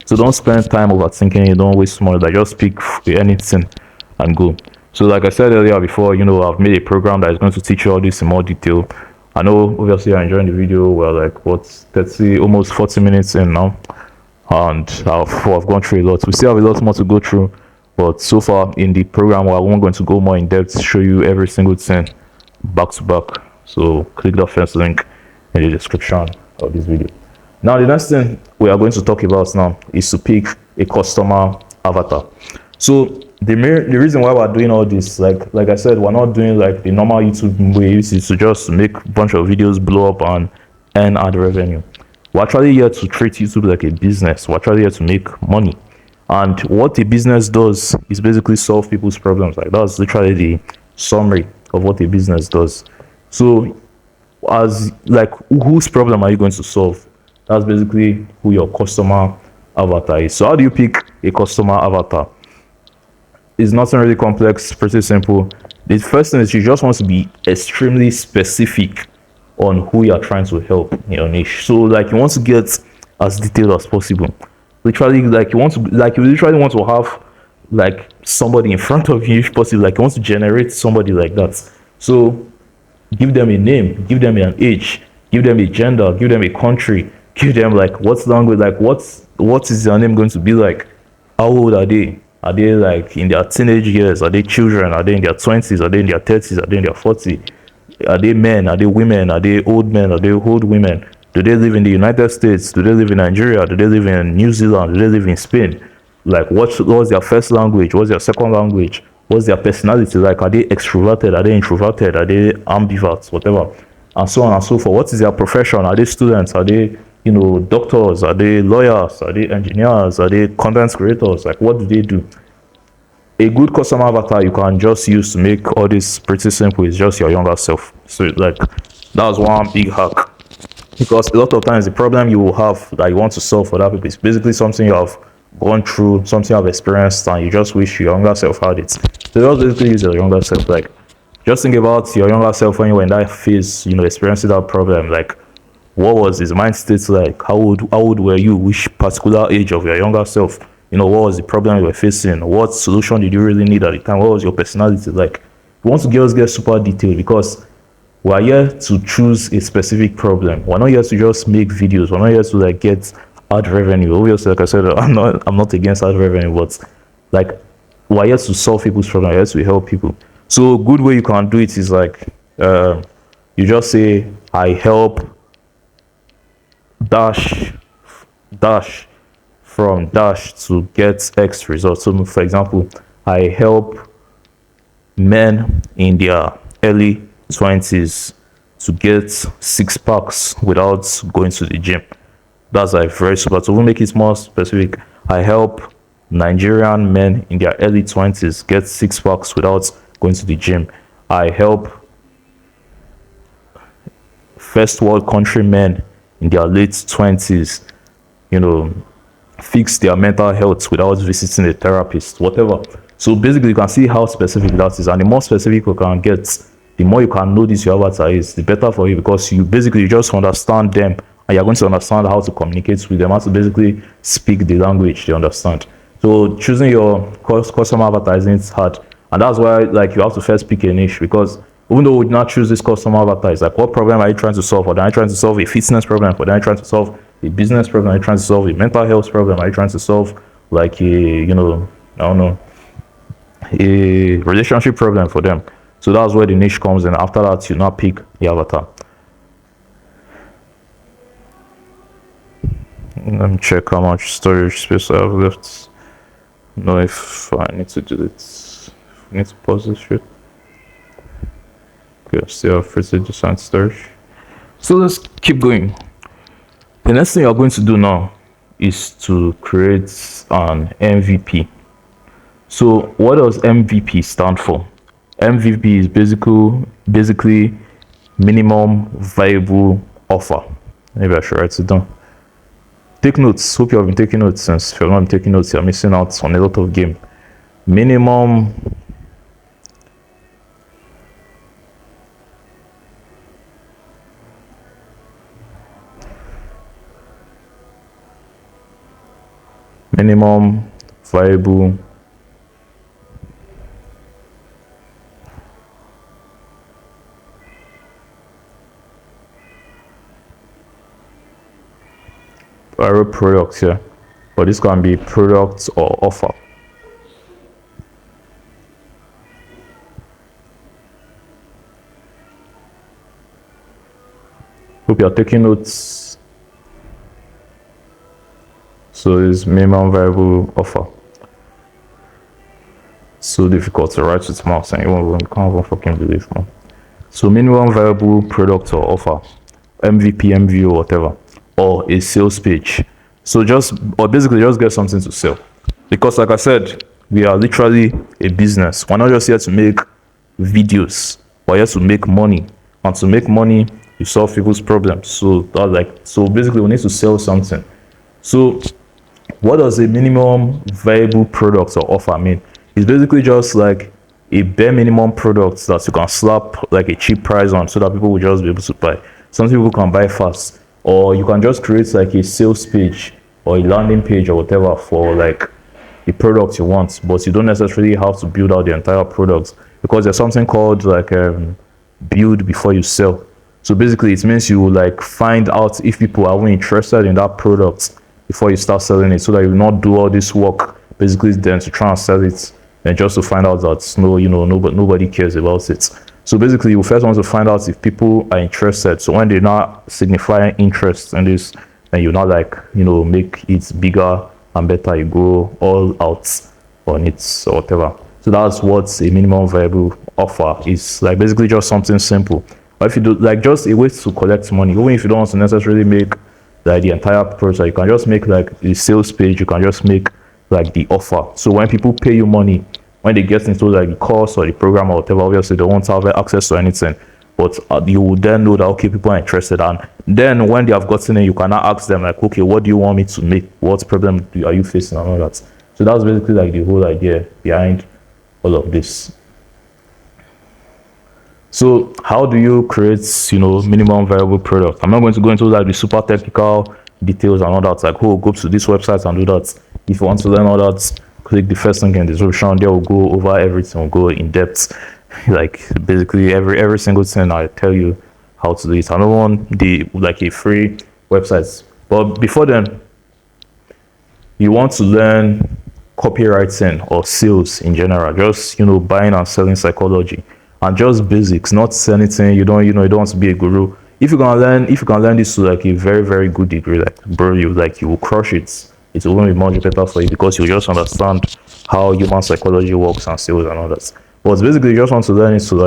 So don't spend time overthinking it. Don't waste money. Like just pick anything and go. So like I said earlier before, I've made a program that is going to teach you all this in more detail. I know obviously you're enjoying the video. We're like 30, almost 40 minutes in now, and I've gone through a lot. We still have a lot more to go through. But so far in the program, I won't going to go more in depth, show you every single thing back to back. So click the first link in the description of this video. Now the next thing we are going to talk about now is to pick a customer avatar. So the reason why we're doing all this, like I said, we're not doing like the normal YouTube way, which is to just make a bunch of videos blow up and earn ad revenue. We're actually here to treat YouTube like a business. We're actually here to make money. And what a business does is basically solve people's problems. Like that's literally the summary of what a business does. So as like whose problem are you going to solve? That's basically who your customer avatar is. So how do you pick a customer avatar? It's nothing really complex, pretty simple. The first thing is you just want to be extremely specific on who you're trying to help in your niche. So like you want to get as detailed as possible. Literally, you literally want to have like somebody in front of you if possible. Like you want to generate somebody like that. So give them a name, give them an age, give them a gender, give them a country, give them like what's language, like what is their name going to be like? How old are they? Are they like in their teenage years? Are they children? Are they in their 20s? Are they in their 30s? Are they in their 40s? Are they men? Are they women? Are they old men? Are they old women? Do they live in the United States? Do they live in Nigeria? Do they live in New Zealand? Do they live in Spain? Like what's their first language? What's their second language? What's their personality like? Are they extroverted? Are they introverted? Are they ambiverts? Whatever, and so on and so forth. What is their profession? Are they students? Are they doctors? Are they lawyers? Are they engineers? Are they content creators? Like what do they do? A good customer avatar you can just use to make all this pretty simple is just your younger self. So like that's one big hack, because a lot of times the problem you will have that you want to solve for that people is basically something you have gone through, something you have experienced, and you just wish your younger self had it. So just basically use your younger self. Like just think about your younger self when you were in that phase, experiencing that problem. Like what was his mind state like? How old were you? Which particular age of your younger self? What was the problem you were facing? What solution did you really need at the time? What was your personality like? We want to get super detailed, because we're here to choose a specific problem. We're not here to just make videos. We're not here to like get ad revenue. Obviously, like I said, I'm not against ad revenue, but like we're here to solve people's problems. We're here to help people. So a good way you can do it is like you just say I help dash dash from dash to get X results. So for example, I help men in their early 20s to get six packs without going to the gym. That's like very super. So we'll make it more specific. I help Nigerian men in their early 20s get six packs without going to the gym. I help first world country men in their late 20s, fix their mental health without visiting a therapist, whatever. So basically, you can see how specific that is, and the more specific you can get, the more you can know this your avatar is, the better for you, because you just understand them, and you're going to understand how to communicate with them, how to basically speak the language they understand. So choosing your customer avatar isn't hard, and that's why like you have to first pick a niche, because even though we did not choose this customer avatar, it's like what problem are you trying to solve? Or are you trying to solve a fitness problem? Or are you trying to solve a business problem? Are you trying to solve a mental health problem? Are you trying to solve like a I don't know, a relationship problem for them? So that's where the niche comes in. After that, you now pick the avatar. Let me check how much storage space I have left. Know if I need to do it. I need to pause this shit. Okay, still have free design storage. So let's keep going. The next thing you're going to do now is to create an MVP. So what does MVP stand for? MVP is basically minimum viable offer. Maybe I should write it down. Take notes. Hope you have been taking notes, since if you're not taking notes, you're missing out on a lot of game. Minimum viable products here, but this can be products or offer. Hope you're taking notes. So it's minimum viable offer. so difficult to write with mouse and you can't even fucking believe, man. So minimum viable product or offer, MVP, MVO, whatever, or a sales page. So basically just get something to sell. Because like I said, we are literally a business. We're not just here to make videos. We're here to make money. And to make money, you solve people's problems. So basically we need to sell something. So what does a minimum viable product or offer mean? It's basically just like a bare minimum product that you can slap like a cheap price on so that people will just be able to buy. Some people can buy fast, or you can just create like a sales page or a landing page or whatever for like the product you want, but you don't necessarily have to build out the entire product, because there's something called like build before you sell. So basically it means you like find out if people are interested in that product before you start selling it, so that you will not do all this work basically then to try and sell it and just to find out that nobody cares about it. So basically you first want to find out if people are interested. So when they're not signifying interest in this, then you not like make it bigger and better, you go all out on it or whatever. So that's what a minimum viable offer is, like basically just something simple. But if you do like just a way to collect money, even if you don't want to necessarily make like the entire process, you can just make like the sales page, you can just make like the offer. So when people pay you money, when they get into like the course or the program or whatever, obviously they won't have access to anything, but you will then know that okay, people are interested, and then when they have gotten it, you can now ask them like, okay, what do you want me to make, what problem are you facing and all that. So that's basically like the whole idea behind all of this. So how do you create minimum viable product? I'm not going to go into like the super technical details and all that, like go to this website and do that. If you want to learn all that, click the first link in the description. There will go over everything, will go in depth, like basically every single thing I tell you how to do it. I don't want a free website, but before then you want to learn copywriting or sales in general, just buying and selling psychology, and just basics, not anything you don't want to be a guru. If you can learn this to like a very, very good degree, like bro, you will crush it. It will be much better for you, because you just understand how human psychology works and sales and all that. But basically you just want to learn it to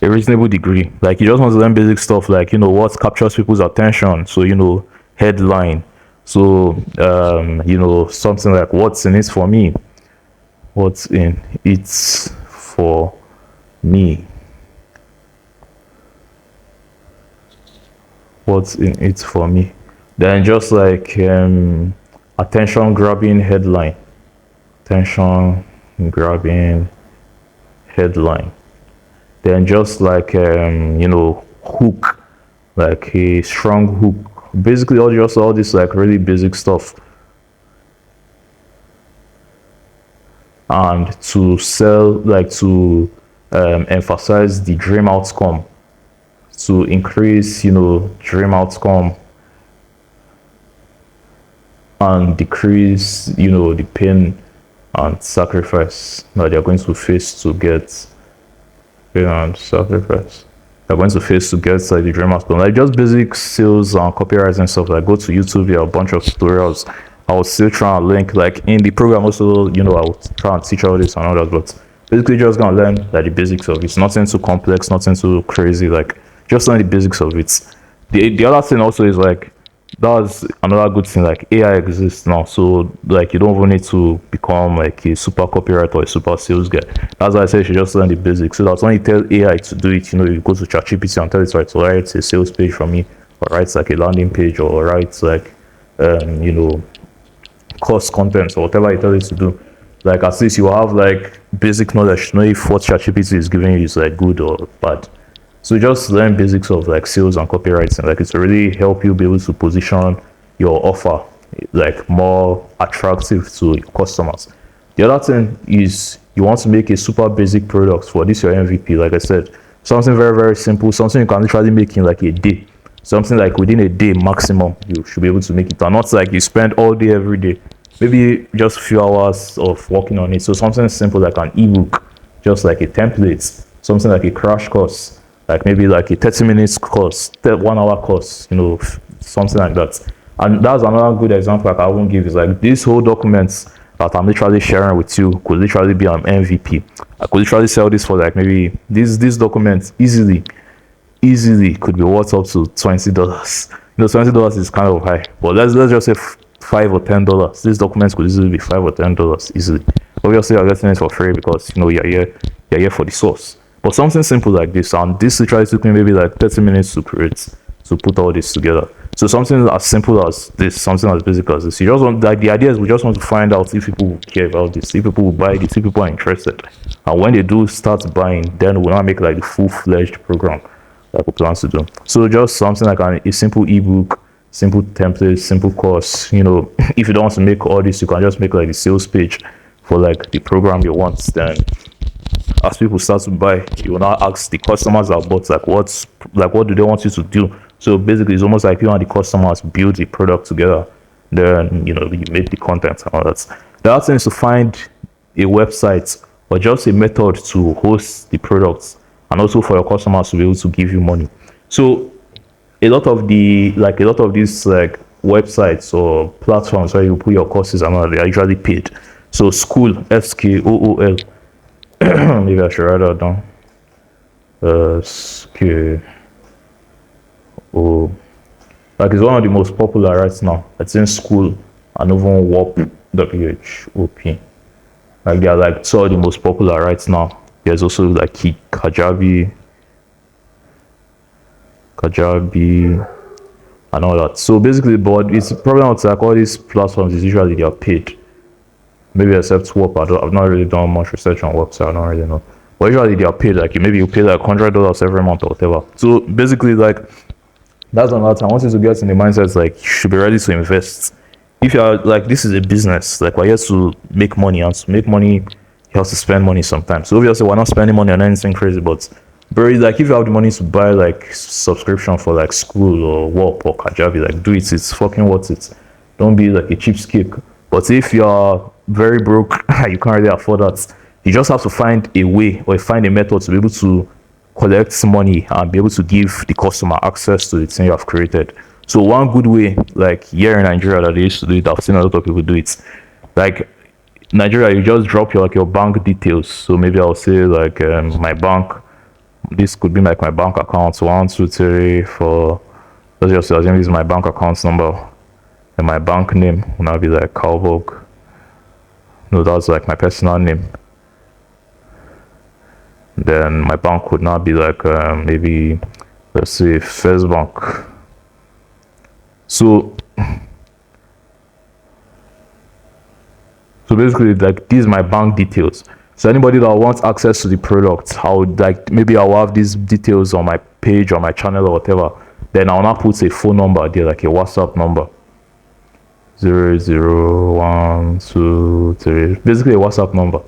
a reasonable degree. Like you just want to learn basic stuff like what captures people's attention. So headline. So something like what's in it for me. What's in it for me? What's in it for me? Then just like attention grabbing headline. Attention grabbing headline. Then just like hook, like a strong hook. Basically all this like really basic stuff. And to sell, like to emphasize the dream outcome, to increase dream outcome, and decrease the pain and sacrifice that they're going to face to get pain and sacrifice they're going to face to get like the dream outcome. Like just basic sales and copywriting stuff. Like go to YouTube, there are a bunch of tutorials. I will still try and link like in the program also, I will try and teach all this and all that, but basically just gonna learn like the basics of it. It's nothing too complex, nothing too crazy, like just learn the basics of it. The other thing also is like, that's another good thing, like AI exists now, so like you don't even need to become like a super copywriter or a super sales guy. That's why I say you should just learn the basics, so that when you tell AI to do it, you go to ChatGPT and tell it to write a sales page for me, or write like a landing page, or write like course content or whatever you tell it to do. Like at least you have like basic knowledge to know if what ChatGPT is giving you is like good or bad. So just learn basics of like sales and copywriting. Like it's really help you be able to position your offer like more attractive to your customers. The other thing is you want to make a super basic product for this your MVP. Like I said, something very, very simple, something you can literally make in like a day. Something like within a day maximum, you should be able to make it. And not like you spend all day every day. Maybe just a few hours of working on it. So something simple like an ebook, just like a template, something like a crash course, like maybe like a 30 minutes course, 1 hour course, something like that. And that's another good example like I won't give is like these whole documents that I'm literally sharing with you could literally be an MVP. I could literally sell this for like maybe these documents easily could be worth up to $20. $20 is kind of high, but let's just say $5 or $10. These documents could easily be $5 or $10 easily. Obviously, you're getting it for free because you're here for the source. But something simple like this, and this literally took me maybe like 30 minutes to create, to put all this together. So something as simple as this, something as basic as this. You just want, like, the idea is we just want to find out if people care about this, if people will buy this, if people are interested. And when they do start buying, then we'll not make like the full-fledged program like we plan to do. So just something like a simple ebook, simple template, simple course. If you don't want to make all this, you can just make like the sales page for like the program you want. Then as people start to buy, you will now ask the customers that bought what do they want you to do. So basically it's almost like you and the customers build the product together. Then you make the content and all that. The other thing is to find a website or just a method to host the products, and also for your customers to be able to give you money. So a lot of these like websites or platforms where you put your courses and all, they are usually paid. So school, SKOOL, maybe I should write that down. SKOOL, like it's one of the most popular right now. It's in school, and even WOP, WHOP. Like they are like two of the most popular right now. There's also like Kajabi, and all that. So basically, but it's the problem with like all these platforms is usually they are paid. Maybe except WOP, I've not really done much research on WOP, so I don't really know. But usually they are paid, like maybe you pay like $100 every month or whatever. So basically, like that's another time. Once you get in the mindset, like you should be ready to invest. If you're like, this is a business, like we're here to make money, and to make money, you have to spend money sometimes. So obviously we're not spending money on anything crazy, but like if you have the money to buy like subscription for like school or WOP or Kajabi, like do it. It's fucking worth it. Don't be like a cheapskate. But if you're very broke, you can't really afford that, you just have to find a way or find a method to be able to collect money and be able to give the customer access to the thing you have created. So one good way, like here in Nigeria that they used to do it, I've seen a lot of people do it. Like Nigeria, you just drop your bank details. So maybe I'll say like my bank. This could be like my bank account 1, 2, 3, 4. Let's just assume this is my bank account number, and my bank name will now be like Calvog. No, that's like my personal name. Then my bank would now be like maybe let's say First Bank. So basically, like these are my bank details. So anybody that wants access to the product, I would like maybe I'll have these details on my page or my channel or whatever. Then I'll now put a phone number there, like a WhatsApp number. 00123, basically a WhatsApp number.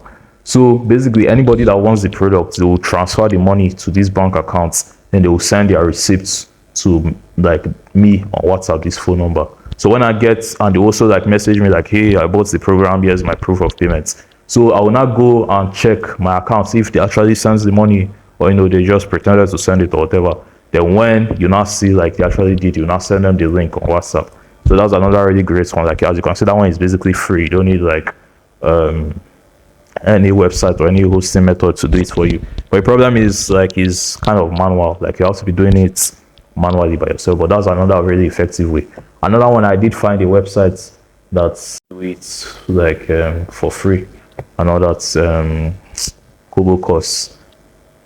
So basically anybody that wants the product, they will transfer the money to these bank accounts, and they will send their receipts to like me on WhatsApp, this phone number. So when I get, and they also like message me like, hey, I bought the program, here's my proof of payments. So I will not go and check my accounts if they actually sends the money, or they just pretended to send it or whatever. Then when you now see like they actually did, you now send them the link on WhatsApp. So that's another really great one. Like as you can see, that one is basically free. You don't need like any website or any hosting method to do it for you. But the problem is like is kind of manual. Like you have to be doing it manually by yourself. But that's another really effective way. Another one, I did find a website that's do it like for free. I know that's Google Course.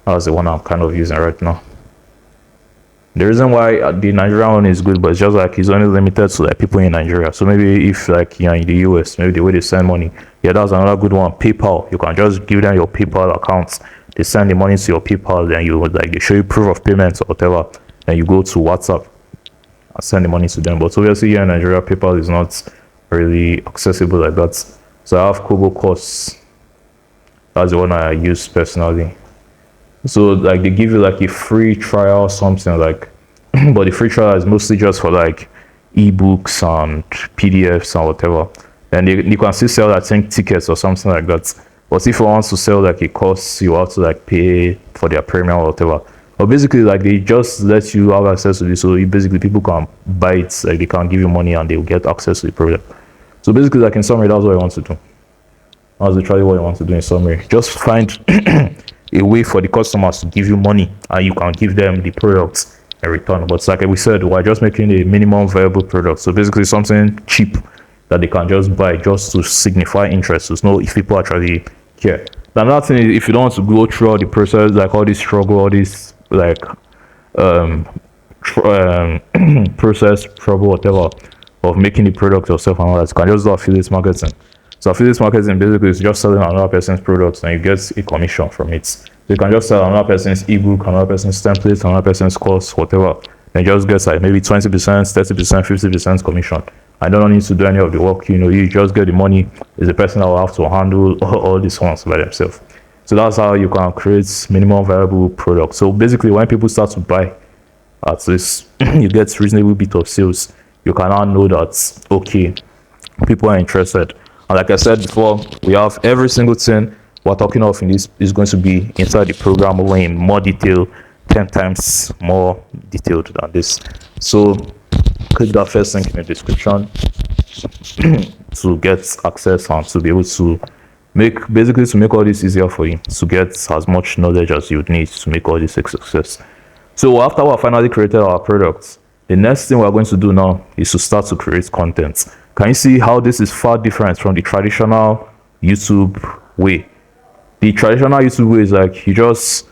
That's the one I'm kind of using right now. The reason why the Nigerian one is good, but it's just like it's only limited to like people in Nigeria. So maybe if like you're in the US, maybe the way they send money, yeah, that's another good one. PayPal, you can just give them your PayPal accounts. They send the money to your PayPal, then you like they show you proof of payments or whatever. Then you go to WhatsApp and send the money to them. But obviously here in Nigeria, PayPal is not really accessible like that. So I have Google Course. That's the one I use personally. So like they give you like a free trial or something like, but the free trial is mostly just for like ebooks and PDFs and whatever. And you can still sell, I think, tickets or something like that. But if you want to sell like a course, you have to like pay for their premium or whatever. But basically, like they just let you have access to this, so basically people can buy it, like they can give you money and they will get access to the product. So basically, like in summary, that's what I want to do. That's literally what I want to do in summary. Just find a way for the customers to give you money and you can give them the products in return. But like we said, we're just making a minimum viable product. So basically something cheap that they can just buy just to signify interest, to know if people actually care. The another thing is, if you don't want to go through all the process, like all this struggle, all this like process, trouble, whatever, of making the product yourself and all that, you can just do affiliate marketing. So affiliate marketing basically is just selling another person's products and you get a commission from it. So you can just sell another person's ebook, another person's template, another person's course, whatever, and just get like maybe 20%, 30%, 50% commission. I don't need to do any of the work, you just get the money. It's the person that will have to handle all these ones by themselves. So that's how you can create minimum viable product. So basically when people start to buy at least you get reasonable bit of sales, you can now know that okay, people are interested. And like I said before, we have every single thing we're talking of in this is going to be inside the program over in more detail, 10 times more detailed than this. So click that first link in the description to get access and to be able to make all this easier for you, to get as much knowledge as you would need to make all this a success. So after we have finally created our products, the next thing we're going to do now is to start to create content. Can you see how this is far different from the traditional YouTube way? The traditional YouTube way is like you just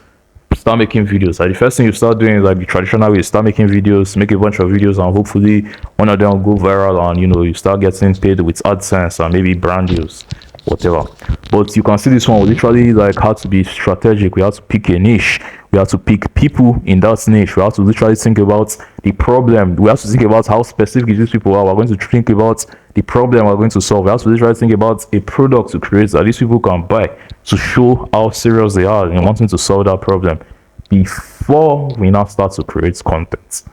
start making videos. Like the first thing you start doing is like the traditional way, start making videos, make a bunch of videos, and hopefully one of them will go viral and you start getting paid with AdSense and maybe brand deals, whatever. But you can see this one, we literally like had to be strategic. We had to pick a niche. We have to pick people in that niche. We have to literally think about the problem. We have to think about how specific these people are. We're going to think about the problem we're going to solve. We have to literally think about a product to create that these people can buy to show how serious they are in wanting to solve that problem before we now start to create content.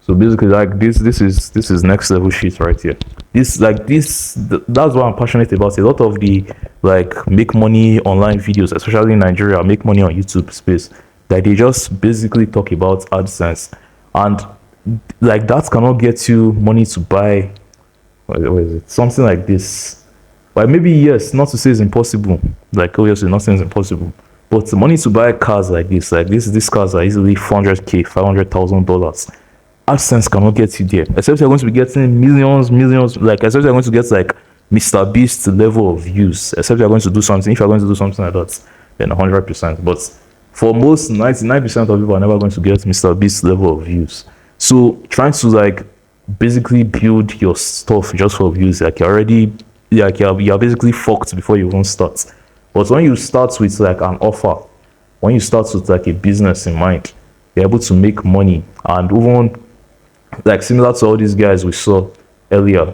So basically, like this is next level shit right here. That's what I'm passionate about. A lot of the like make money online videos, especially in Nigeria, make money on YouTube space, that they just basically talk about AdSense, and like that cannot get you money to buy. What is it? Something like this. But maybe yes, not to say it's impossible. Like obviously, nothing is impossible. But the money to buy cars like these cars are easily $400K, $500,000. AdSense cannot get you there, except you're going to be getting millions, like except you're going to get like Mr. Beast level of views, except you're going to do something. If you're going to do something like that, then 100%. But for most 99% of people are never going to get Mr. Beast level of views. So trying to like basically build your stuff just for views, like you're basically fucked before you even start. But when you start with like an offer, when you start with like a business in mind, you're able to make money. And even like similar to all these guys we saw earlier,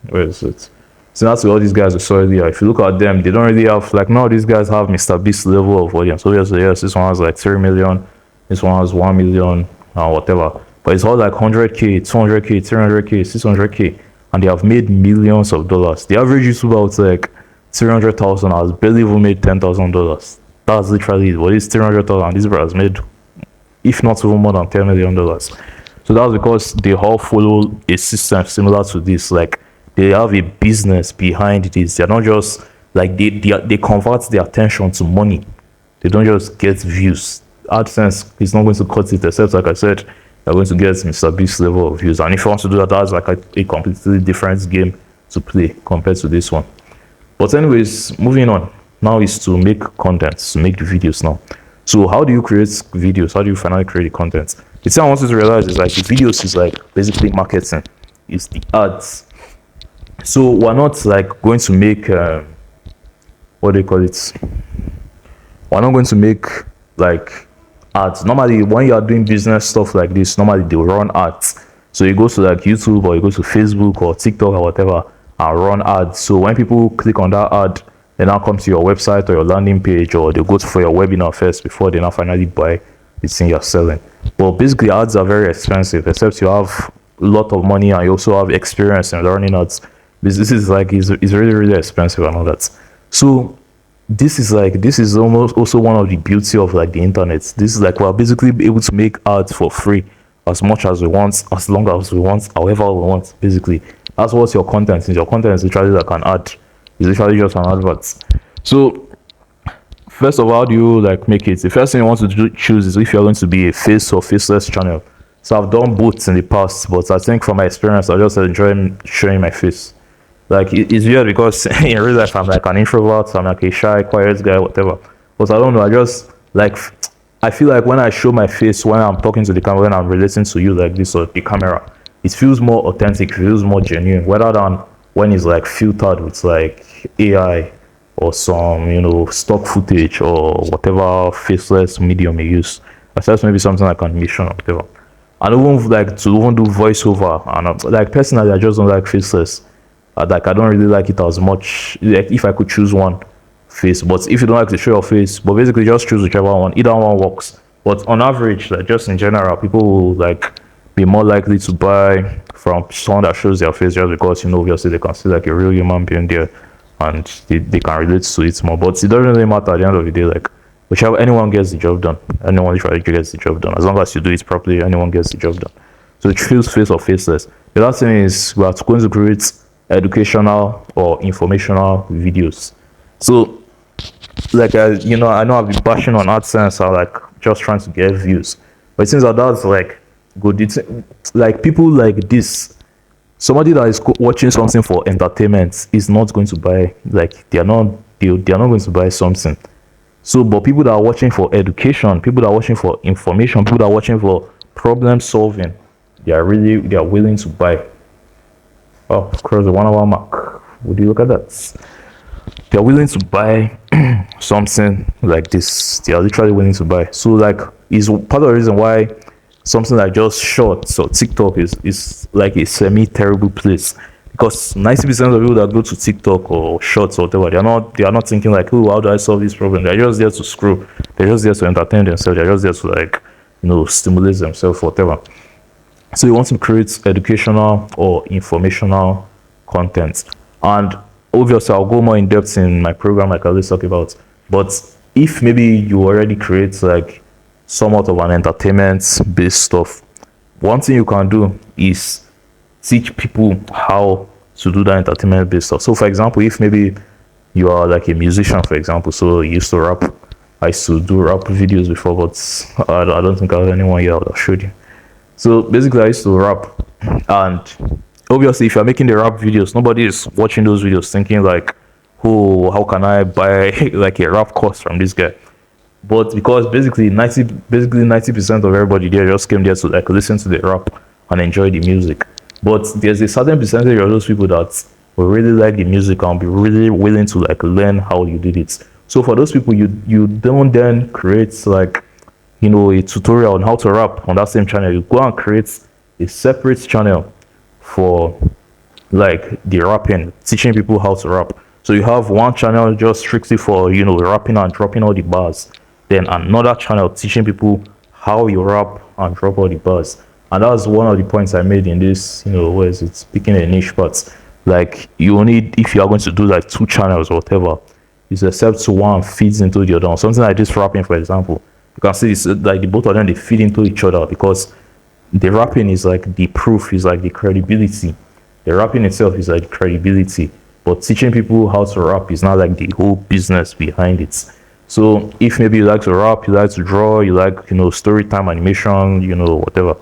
where is it? Similar to all these guys we saw earlier, if you look at them, they don't really have like, none of these guys have Mr. Beast level of audience. So yes, this one has like 3 million, this one has 1 million, whatever. But it's all like 100K, 200K, 300K, 600K, and they have made millions of dollars. The average YouTuber with like 300,000 has barely even made $10,000. That's literally it. But it's 300,000. This bro has made, if not even more than $10 million. So that's because they all follow a system similar to this. Like they have a business behind this. They're not just like they convert their attention to money. They don't just get views. AdSense is not going to cut it, except like I said, you're going to get Mr. Beast level of views. And if you want to do that, that's like a completely different game to play compared to this one. But anyways, moving on. Now is to make content, to make the videos now. So how do you create videos? How do you finally create the content? The thing I want you to realize is like the videos is like basically marketing. It's the ads. So we're not like going to make what do you call it? We're not going to make like ads. Normally when you are doing business stuff like this, normally they run ads. So you go to like YouTube or you go to Facebook or TikTok or whatever and run ads. So when people click on that ad, they now come to your website or your landing page, or they go for your webinar first before they now finally buy the thing you're selling. But basically ads are very expensive, except you have a lot of money and you also have experience in learning ads. This is like is really expensive and all that. So this is almost also one of the beauty of like the internet. This is like we're basically able to make ads for free as much as we want, as long as we want, however we want. Basically, that's what your content is. Your content is literally like an ad. It's literally just an advert. So first of all, how do you like make it? The first thing you want to choose is if you're going to be a face or faceless channel. So I've done both in the past, but I think from my experience, I just enjoy showing my face. Like it's weird because in real life I'm like an introvert, I'm like a shy, quiet guy, whatever. But I don't know, I just like I feel like when I show my face when I'm talking to the camera, when I'm relating to you like this or the camera, it feels more authentic, it feels more genuine, rather than when it's like filtered with like AI or some stock footage or whatever faceless medium you use. Except maybe something like animation or whatever. I don't want like to even do voiceover, and like personally I just don't like faceless. Like I don't really like it as much. Like if I could choose one face, but if you don't like to show your face, but basically just choose whichever one. Either one works. But on average, like just in general, people will like be more likely to buy from someone that shows their face just because obviously they can see like a real human being there, and they can relate to it more. But it doesn't really matter at the end of the day. Like whichever anyone gets the job done, anyone literally gets the job done. As long as you do it properly, anyone gets the job done. So choose face or faceless. The last thing is we are going to create educational or informational videos. So like I know I've been bashing on AdSense or like just trying to get views, but it seems that that's like good. It's like people like this, somebody that is watching something for entertainment is not going to buy, like they are not going to buy something. So but people that are watching for education, people that are watching for information, people that are watching for problem solving, they are willing to buy. Oh, cross the 1 hour mark. Would you look at that? They're willing to buy something like this. They are literally willing to buy. So like is part of the reason why something like just shorts or TikTok is like a semi-terrible place. Because 90% of people that go to TikTok or shorts or whatever, they are not thinking like, oh, how do I solve this problem? They're just there to scroll. They're just there to entertain themselves. They're just there to like, stimulate themselves, whatever. So you want to create educational or informational content. And obviously I'll go more in depth in my program like I always talk about. But if maybe you already create like somewhat of an entertainment based stuff, one thing you can do is teach people how to do that entertainment based stuff. So for example, if maybe you are like a musician, for example, so you used to rap. I used to do rap videos before, but I don't think I have anyone here that showed you. So basically I used to rap, and obviously if you're making the rap videos, nobody is watching those videos thinking like, oh, how can I buy like a rap course from this guy? But because basically 90% of everybody there just came there to like listen to the rap and enjoy the music. But there's a certain percentage of those people that will really like the music and be really willing to like learn how you did it. So for those people, you don't then create like a tutorial on how to rap on that same channel. You go and create a separate channel for like the rapping, teaching people how to rap. So you have one channel just strictly for rapping and dropping all the bars, then another channel teaching people how you rap and drop all the bars. And that's one of the points I made in this, where is it, picking a niche. But like you only, if you are going to do like two channels or whatever, it's except to one feeds into the other. Something like this rapping, for example, you can see it's like the both of them, they feed into each other, because the rapping is like the proof, is like the credibility. The rapping itself is like credibility, but teaching people how to rap is not like the whole business behind it. So if maybe you like to rap, you like to draw, you like story time animation, whatever,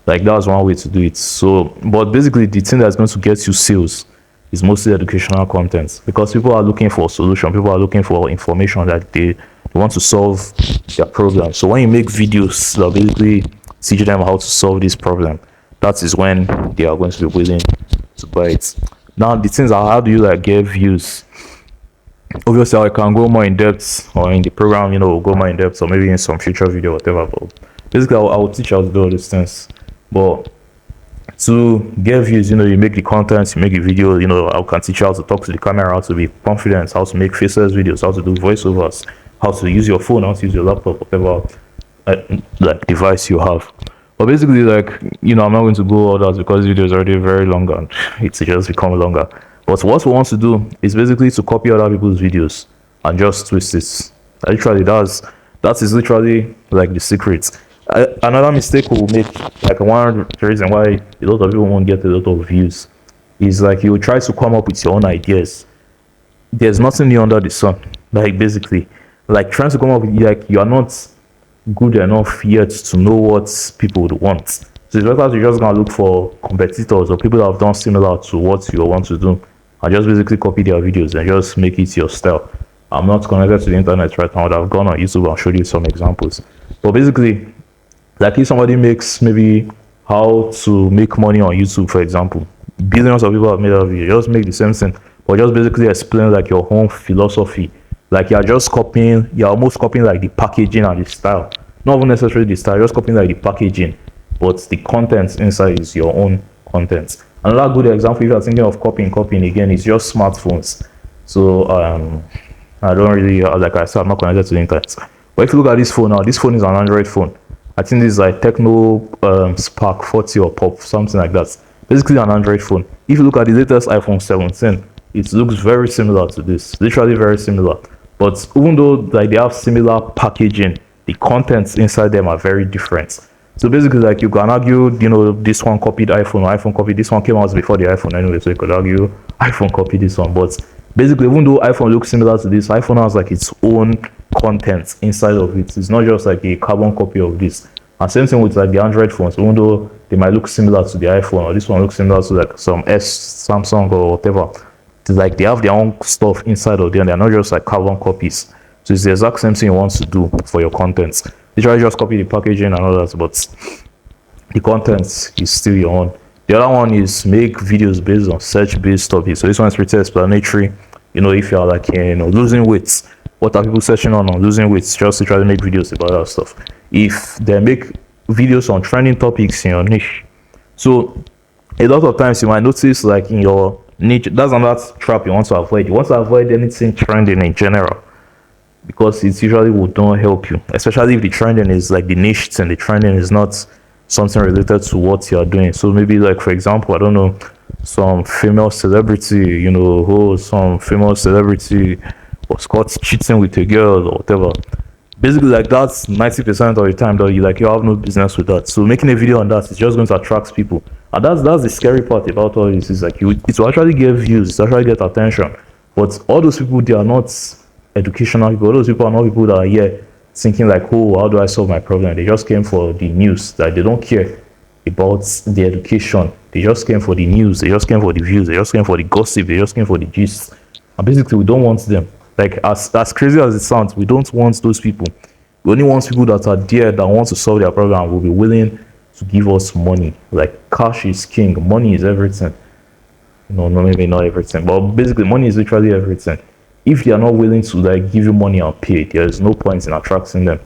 like that's one way to do it. So but basically the thing that's going to get you sales is mostly educational content, because people are looking for a solution, people are looking for information that they want to solve their problem. So when you make videos that basically teach them how to solve this problem, that is when they are going to be willing to buy it. Now the things are, how do you like get views? Obviously I can go more in depth, or in the program we'll go more in depth, or maybe in some future video, whatever. But basically I will teach how to do all these things. But to get views, you make the content, you make a video, I can teach you how to talk to the camera, how to be confident, how to make faceless videos, how to do voiceovers, how to use your phone, how to use your laptop, whatever like device you have. But basically, like, I'm not going to go all that because the video is already very long and it's just become longer. But what we want to do is basically to copy other people's videos and just twist it. Literally, that is literally like the secret. Another mistake we'll make, like one reason why a lot of people won't get a lot of views, is like you try to come up with your own ideas. There's nothing new under the sun. Like basically, like trying to come up with, like, you are not good enough yet to know what people would want. So it's better to just go and look for competitors or people that have done similar to what you want to do, and just basically copy their videos and just make it your style. I'm not connected to the internet right now. I've gone on YouTube and showed you some examples. But basically, like if somebody makes maybe how to make money on YouTube, for example, billions of people have made that video. Just make the same thing, but just basically explain like your own philosophy. Like you're almost copying like the packaging and the style. Not even necessarily the style, just copying like the packaging, but the content inside is your own content. Another good example, if you're thinking of copying again, is just smartphones. So I don't really, like I said, I'm not connected to the internet. But if you look at this phone now, this phone is an Android phone. I think this is like Techno Spark 40 or Pop, something like that. Basically an Android phone. If you look at the latest iPhone 17, it looks very similar to this, literally very similar. But even though like they have similar packaging, the contents inside them are very different. So basically, like you can argue, this one copied iPhone copied this one, came out before the iPhone anyway, so you could argue iPhone copied this one. But basically, even though iPhone looks similar to this, iPhone has like its own content inside of it. It's not just like a carbon copy of this. And same thing with like the Android phones, even though they might look similar to the iPhone, or this one looks similar to like some Samsung or whatever. It's like they have their own stuff inside of them. They're not just like carbon copies. So it's the exact same thing you want to do for your content. Literally just copy the packaging and all that, but the content is still your own. The other one is make videos based on search-based topics. So this one is pretty explanatory. If you're like losing weight, what are people searching on losing weight? Just to try to make videos about that stuff. If they make videos on trending topics in your niche, so a lot of times you might notice like in your niche, that's another trap you want to avoid. You want to avoid anything trending in general, because it usually will not help you, especially if the trending is like the niche thing. The trending is not something related to what you're doing. So maybe like, for example, I don't know, some female celebrity, some famous celebrity was caught cheating with a girl or whatever. Basically, like that's 90% of the time that you have no business with that. So making a video on that is just going to attract people. And that's the scary part about all this, is like it will actually get views, it will actually get attention. But all those people, they are not educational people. All those people are not people that are here thinking like, oh, how do I solve my problem? They just came for the news. That they don't care about the education. They just came for the news. They just came for the views. They just came for the gossip. They just came for the gist. And basically, we don't want them. Like as crazy as it sounds, we don't want those people. We only want people that are there, that want to solve their problem and will be willing to give us money. Like cash is king. Money is everything. No, maybe not everything, but basically, money is literally everything. If they are not willing to like give you money and pay, there is no point in attracting them.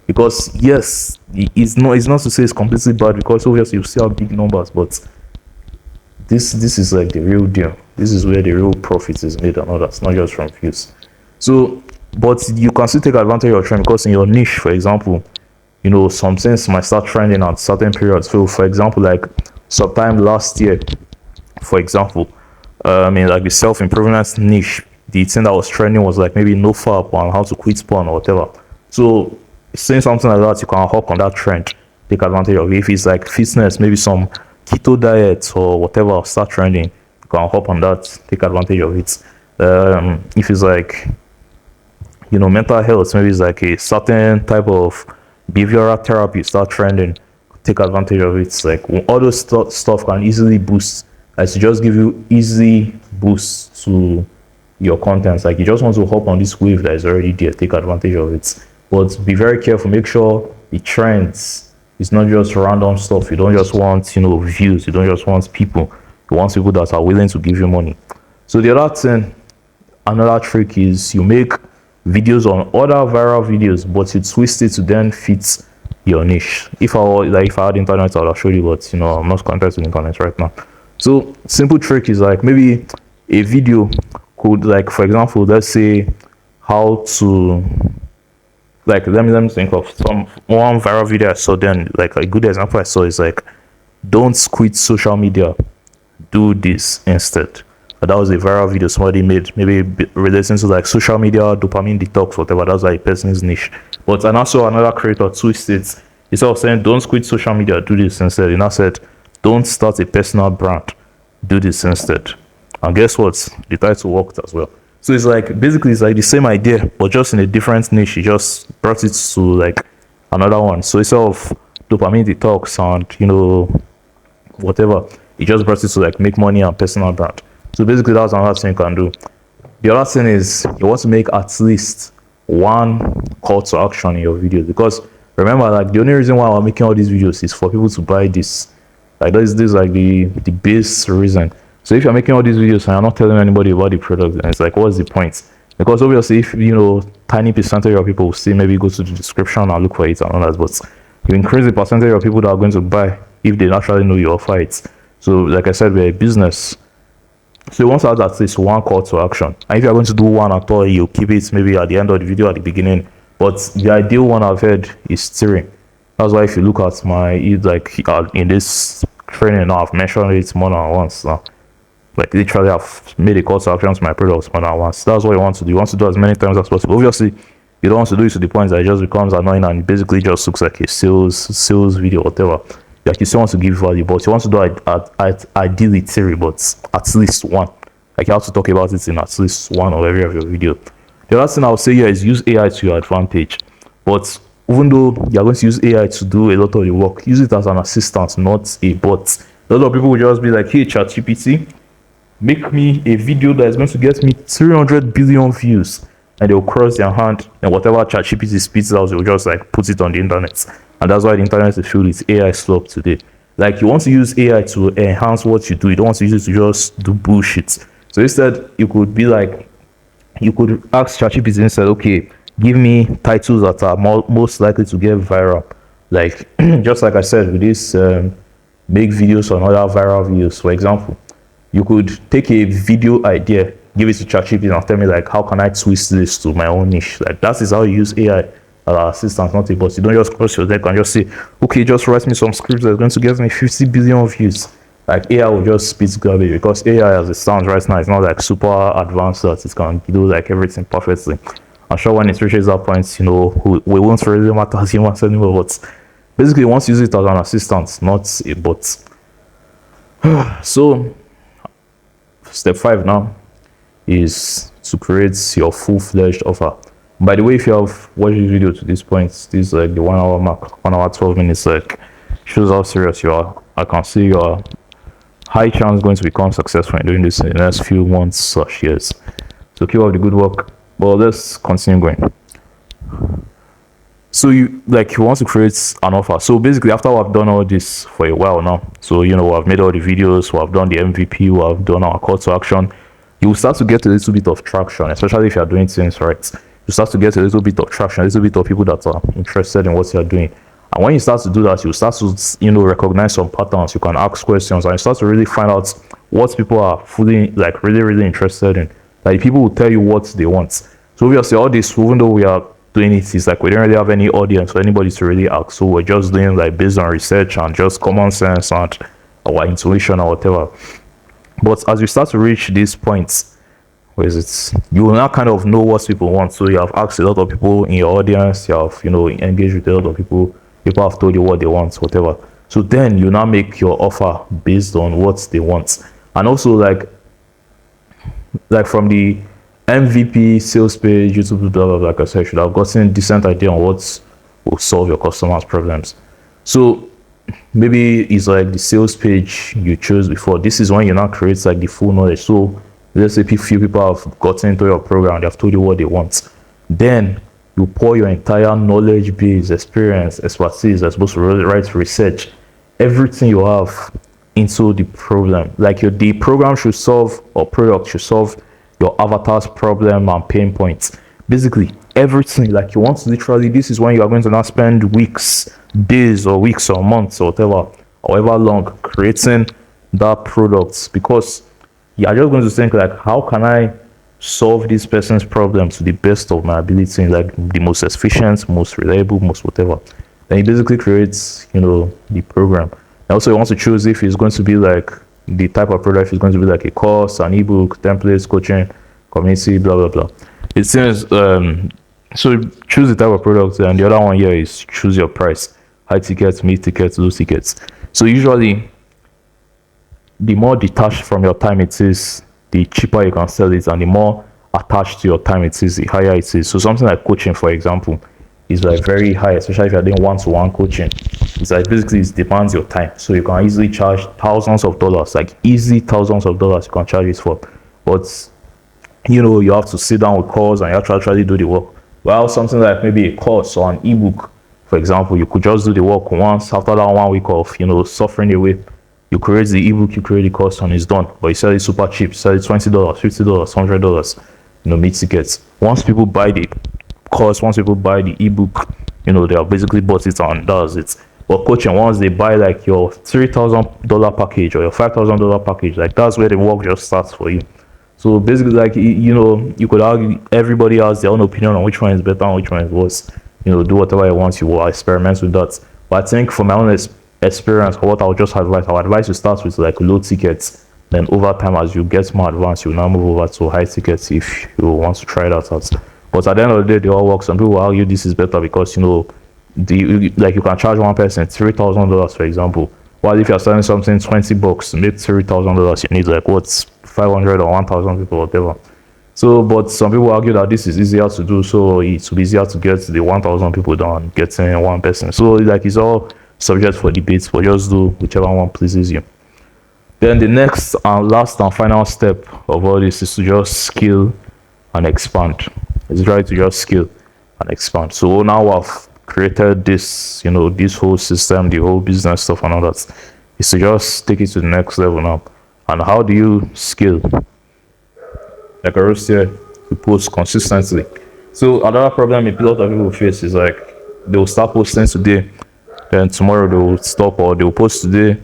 Because yes, it's not to say it's completely bad, because obviously you still have big numbers, but this is like the real deal. This is where the real profit is made and all that, not just from views. So, but you can still take advantage of your trend, because in your niche, for example, some things might start trending at certain periods. So for example, like sometime last year, for example, like the self-improvement niche, the thing that was trending was like maybe no fap on how to quit porn or whatever. So saying something like that, you can hop on that trend, take advantage of it. If it's like fitness, maybe some keto diet or whatever start trending, you can hop on that, take advantage of it. If it's like mental health, maybe it's like a certain type of behavioral therapy start trending, take advantage of it. It's like all those stuff can easily boost, as to just give you easy boosts to your content. Like you just want to hop on this wave that is already there, take advantage of it. But be very careful, make sure the trends is not just random stuff. You don't just want views, you don't just want people, you want people that are willing to give you money. So the other thing, another trick, is you make videos on other viral videos, but you twist it to then fit your niche. If I had internet, I would have showed you, but I'm not connected to the internet right now. So simple trick is like maybe a video could, like, for example, let's say how to, like, let me think of one viral video I saw. Then like a good example I saw is like, don't quit social media, do this instead. that was a viral video somebody made, maybe relating to like social media, dopamine detox, whatever. That's like a person's niche. But and also another creator twist it. Instead of saying don't quit social media, do this instead. He now said don't start a personal brand, do this instead. And guess what? The title worked as well. So it's like basically it's like the same idea, but just in a different niche. He just brought it to like another one. So instead of dopamine detox and whatever, he just brought it to like make money and personal brand. So basically that's another thing you can do. The other thing is you want to make at least one call to action in your videos, because remember, like the only reason why I'm making all these videos is for people to buy this. Like this is like the base reason. So if you're making all these videos and you're not telling anybody about the product, then it's like, what's the point? Because obviously, if tiny percentage of people will still maybe go to the description and look for it and all that, but you increase the percentage of people that are going to buy if they naturally know you offer it. So like I said, we're a business. So you want to add at least one call to action. And if you're going to do one at all, you keep it maybe at the end of the video, at the beginning. But the ideal one I've heard is steering. That's why if you look at my, in this training now, I've mentioned it more than once now. Like literally I've made a call to action to my products more than once. That's what you want to do. You want to do as many times as possible. Obviously, you don't want to do it to the point that it just becomes annoying and basically just looks like a sales video, whatever. Like you still want to give value, but you want to do it ideally theory, but at least one. Like you have to talk about it in at least one or every of your video. The other thing I would say here is use AI to your advantage. But even though you're going to use AI to do a lot of the work, use it as an assistant, not a bot. A lot of people will just be like, hey, ChatGPT, make me a video that is going to get me 300 billion views. And they'll cross their hand, and whatever ChatGPT spits out, they'll just like put it on the internet. And that's why the internet is filled with AI slop today. Like you want to use AI to enhance what you do. You don't want to use it to just do bullshit. So instead, you could be like, you could ask ChatGPT instead, okay, give me titles that are most likely to get viral. Like, just like I said, with this make videos on other viral videos, for example, you could take a video idea, give it to ChatGPT and tell me like, how can I twist this to my own niche? Like that is how you use AI as an assistant, not a boss. You don't just cross your deck and just say, okay, just write me some script that's going to get me 50 billion views. Like AI will just spit garbage, because AI as it sounds right now, it's not like super advanced that it can do like everything perfectly. I'm sure when it reaches that point, we won't really matter as humans anymore, but basically once you use it as an assistant, not a bot. So step 5 now is to create your full-fledged offer. By the way, if you have watched this video to this point, this is like the 1 hour mark, 1 hour 12 minutes, like shows how serious you are. I can see you are high chance going to become successful in doing this in the next few months or years. So keep up the good work. But let's continue going. So you want to create an offer. So basically, after we've done all this for a while now, so we've made all the videos, we've done the MVP, we've done our call to action, you will start to get a little bit of traction, especially if you're doing things right. You start to get a little bit of traction, a little bit of people that are interested in what you're doing. And when you start to do that, you start to recognize some patterns. You can ask questions and you start to really find out what people are fully really interested in. Like people will tell you what they want. So obviously all this, even though we are doing it, is like we don't really have any audience for anybody to really ask. So we're just doing like based on research and just common sense and our intuition or whatever. But as you start to reach these points, you will now kind of know what people want. So you have asked a lot of people in your audience, you have engaged with a lot of people have told you what they want, whatever. So then you now make your offer based on what they want. And also like from the MVP sales page, YouTube, blah, blah, blah, like I said, you should have gotten a decent idea on what will solve your customers' problems. So maybe it's like the sales page you chose before. This is when you now create like the full knowledge. So let's say few people have gotten into your program, they have told you what they want. Then you pour your entire knowledge base, experience, expertise, as supposed to write research, everything you have into the problem. Like the program should solve, or product should solve your avatar's problem and pain points. Basically, everything. Like you want to literally, this is when you are going to now spend weeks, days or weeks or months or whatever, however long, creating that product, because you are just going to think like, how can I solve this person's problem to the best of my ability, like the most efficient, most reliable, most whatever. Then it basically creates the program. And also you want to choose if it's going to be like the type of product is going to be like a course, an ebook, templates, coaching, community, blah blah blah. It seems so choose the type of product, and the other one here is choose your price: high tickets, mid tickets, low tickets. So usually, the more detached from your time it is, the cheaper you can sell it, and the more attached to your time it is, the higher it is. So something like coaching, for example, is like very high, especially if you're doing one-to-one coaching. It's like basically it demands your time, so you can easily charge thousands of dollars, like easy thousands of dollars you can charge it for. But you have to sit down with calls and you have to actually do the work. Well, something like maybe a course or an ebook, for example, you could just do the work once. After that 1 week of suffering away, you create the ebook, you create the course, and it's done. But you sell it super cheap, sell it $20, $50, $100, mid tickets. Once people buy the course, once people buy the ebook, they have basically bought it and that's it. But coaching, once they buy like your $3,000 package or your $5,000 package, like that's where the work just starts for you. So basically, like you could argue everybody has their own opinion on which one is better and which one is worse. Do whatever you want, you will experiment with that. But I think from my own experience, what I would just advise, I would advise you start with like low tickets. Then over time, as you get more advanced, you now move over to high tickets if you want to try that out. But at the end of the day, they all work. Some people will argue this is better because you can charge one person $3,000, for example. While if you're selling something $20, make $3,000, you need like what's 500 or 1,000 people, whatever. So, but some people argue that this is easier to do, so it's easier to get the 1,000 people than getting one person. So, like, it's all subject for debate, but just do whichever one pleases you. Then the next and last and final step of all this is to just scale and expand. It's right to just scale and expand. So now I've created this, this whole system, the whole business stuff and all that, is to just take it to the next level now. And how do you scale? Like I wrote here, you post consistently. So another problem a lot of people face is like they'll start posting today, then tomorrow they'll stop, or they'll post today,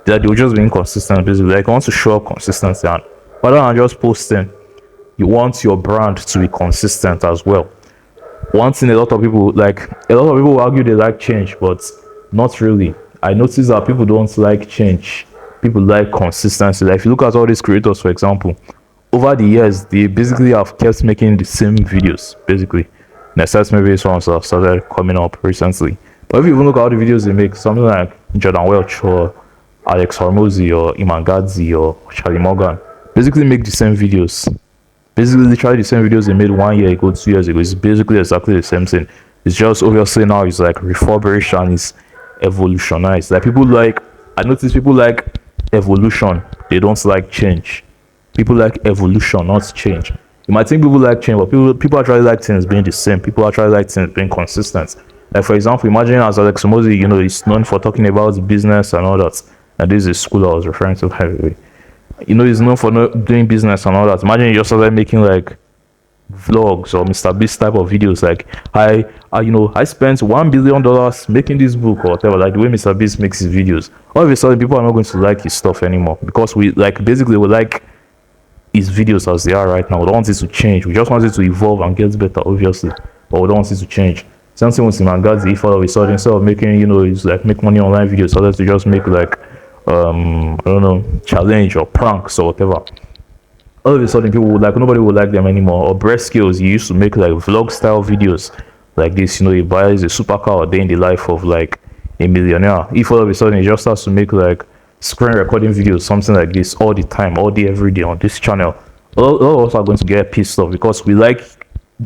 that they'll just be inconsistent. Basically, like, you want to show up consistency, and rather than just posting, you want your brand to be consistent as well. One thing a lot of people argue they like change, but not really. I noticed that people don't like change. People like consistency. Like if you look at all these creators, for example, over the years they basically have kept making the same videos. Basically, except maybe some have started coming up recently. But if you even look at all the videos they make, something like Jordan Welch or Alex Hormozy or Iman Gadzi or Charlie Morgan basically make the same videos. Basically, literally the same videos they made 1 year ago, 2 years ago. It's basically exactly the same thing. It's just obviously now it's like refurbished and it's evolutionized. Like I notice people like evolution. They don't like change. People like evolution, not change. You might think people like change, but people actually like things being the same. People actually like things being consistent. Like for example, imagine as Alex Hormozy, he's known for talking about business and all that. And this is the school I was referring to heavily. He's known for doing business and all that. Imagine you just started making like vlogs or Mr. Beast type of videos. Like I spent $1 billion making this book or whatever. Like the way Mr. Beast makes his videos. All of a sudden, people are not going to like his stuff anymore because we like his videos as they are right now. We don't want it to change. We just want it to evolve and get better, obviously, but we don't want it to change. Same thing with Iman Gadzi. If all of a sudden, instead of making it's like make money online videos, so let's just make like challenge or pranks or whatever. All of a sudden people would nobody would like them anymore. Or breast skills, you used to make like vlog style videos like this, he buys a supercar a day in the life of like a millionaire. If all of a sudden he just starts to make like screen recording videos, something like this all the time, all day, every day on this channel, all of us are going to get pissed off because we like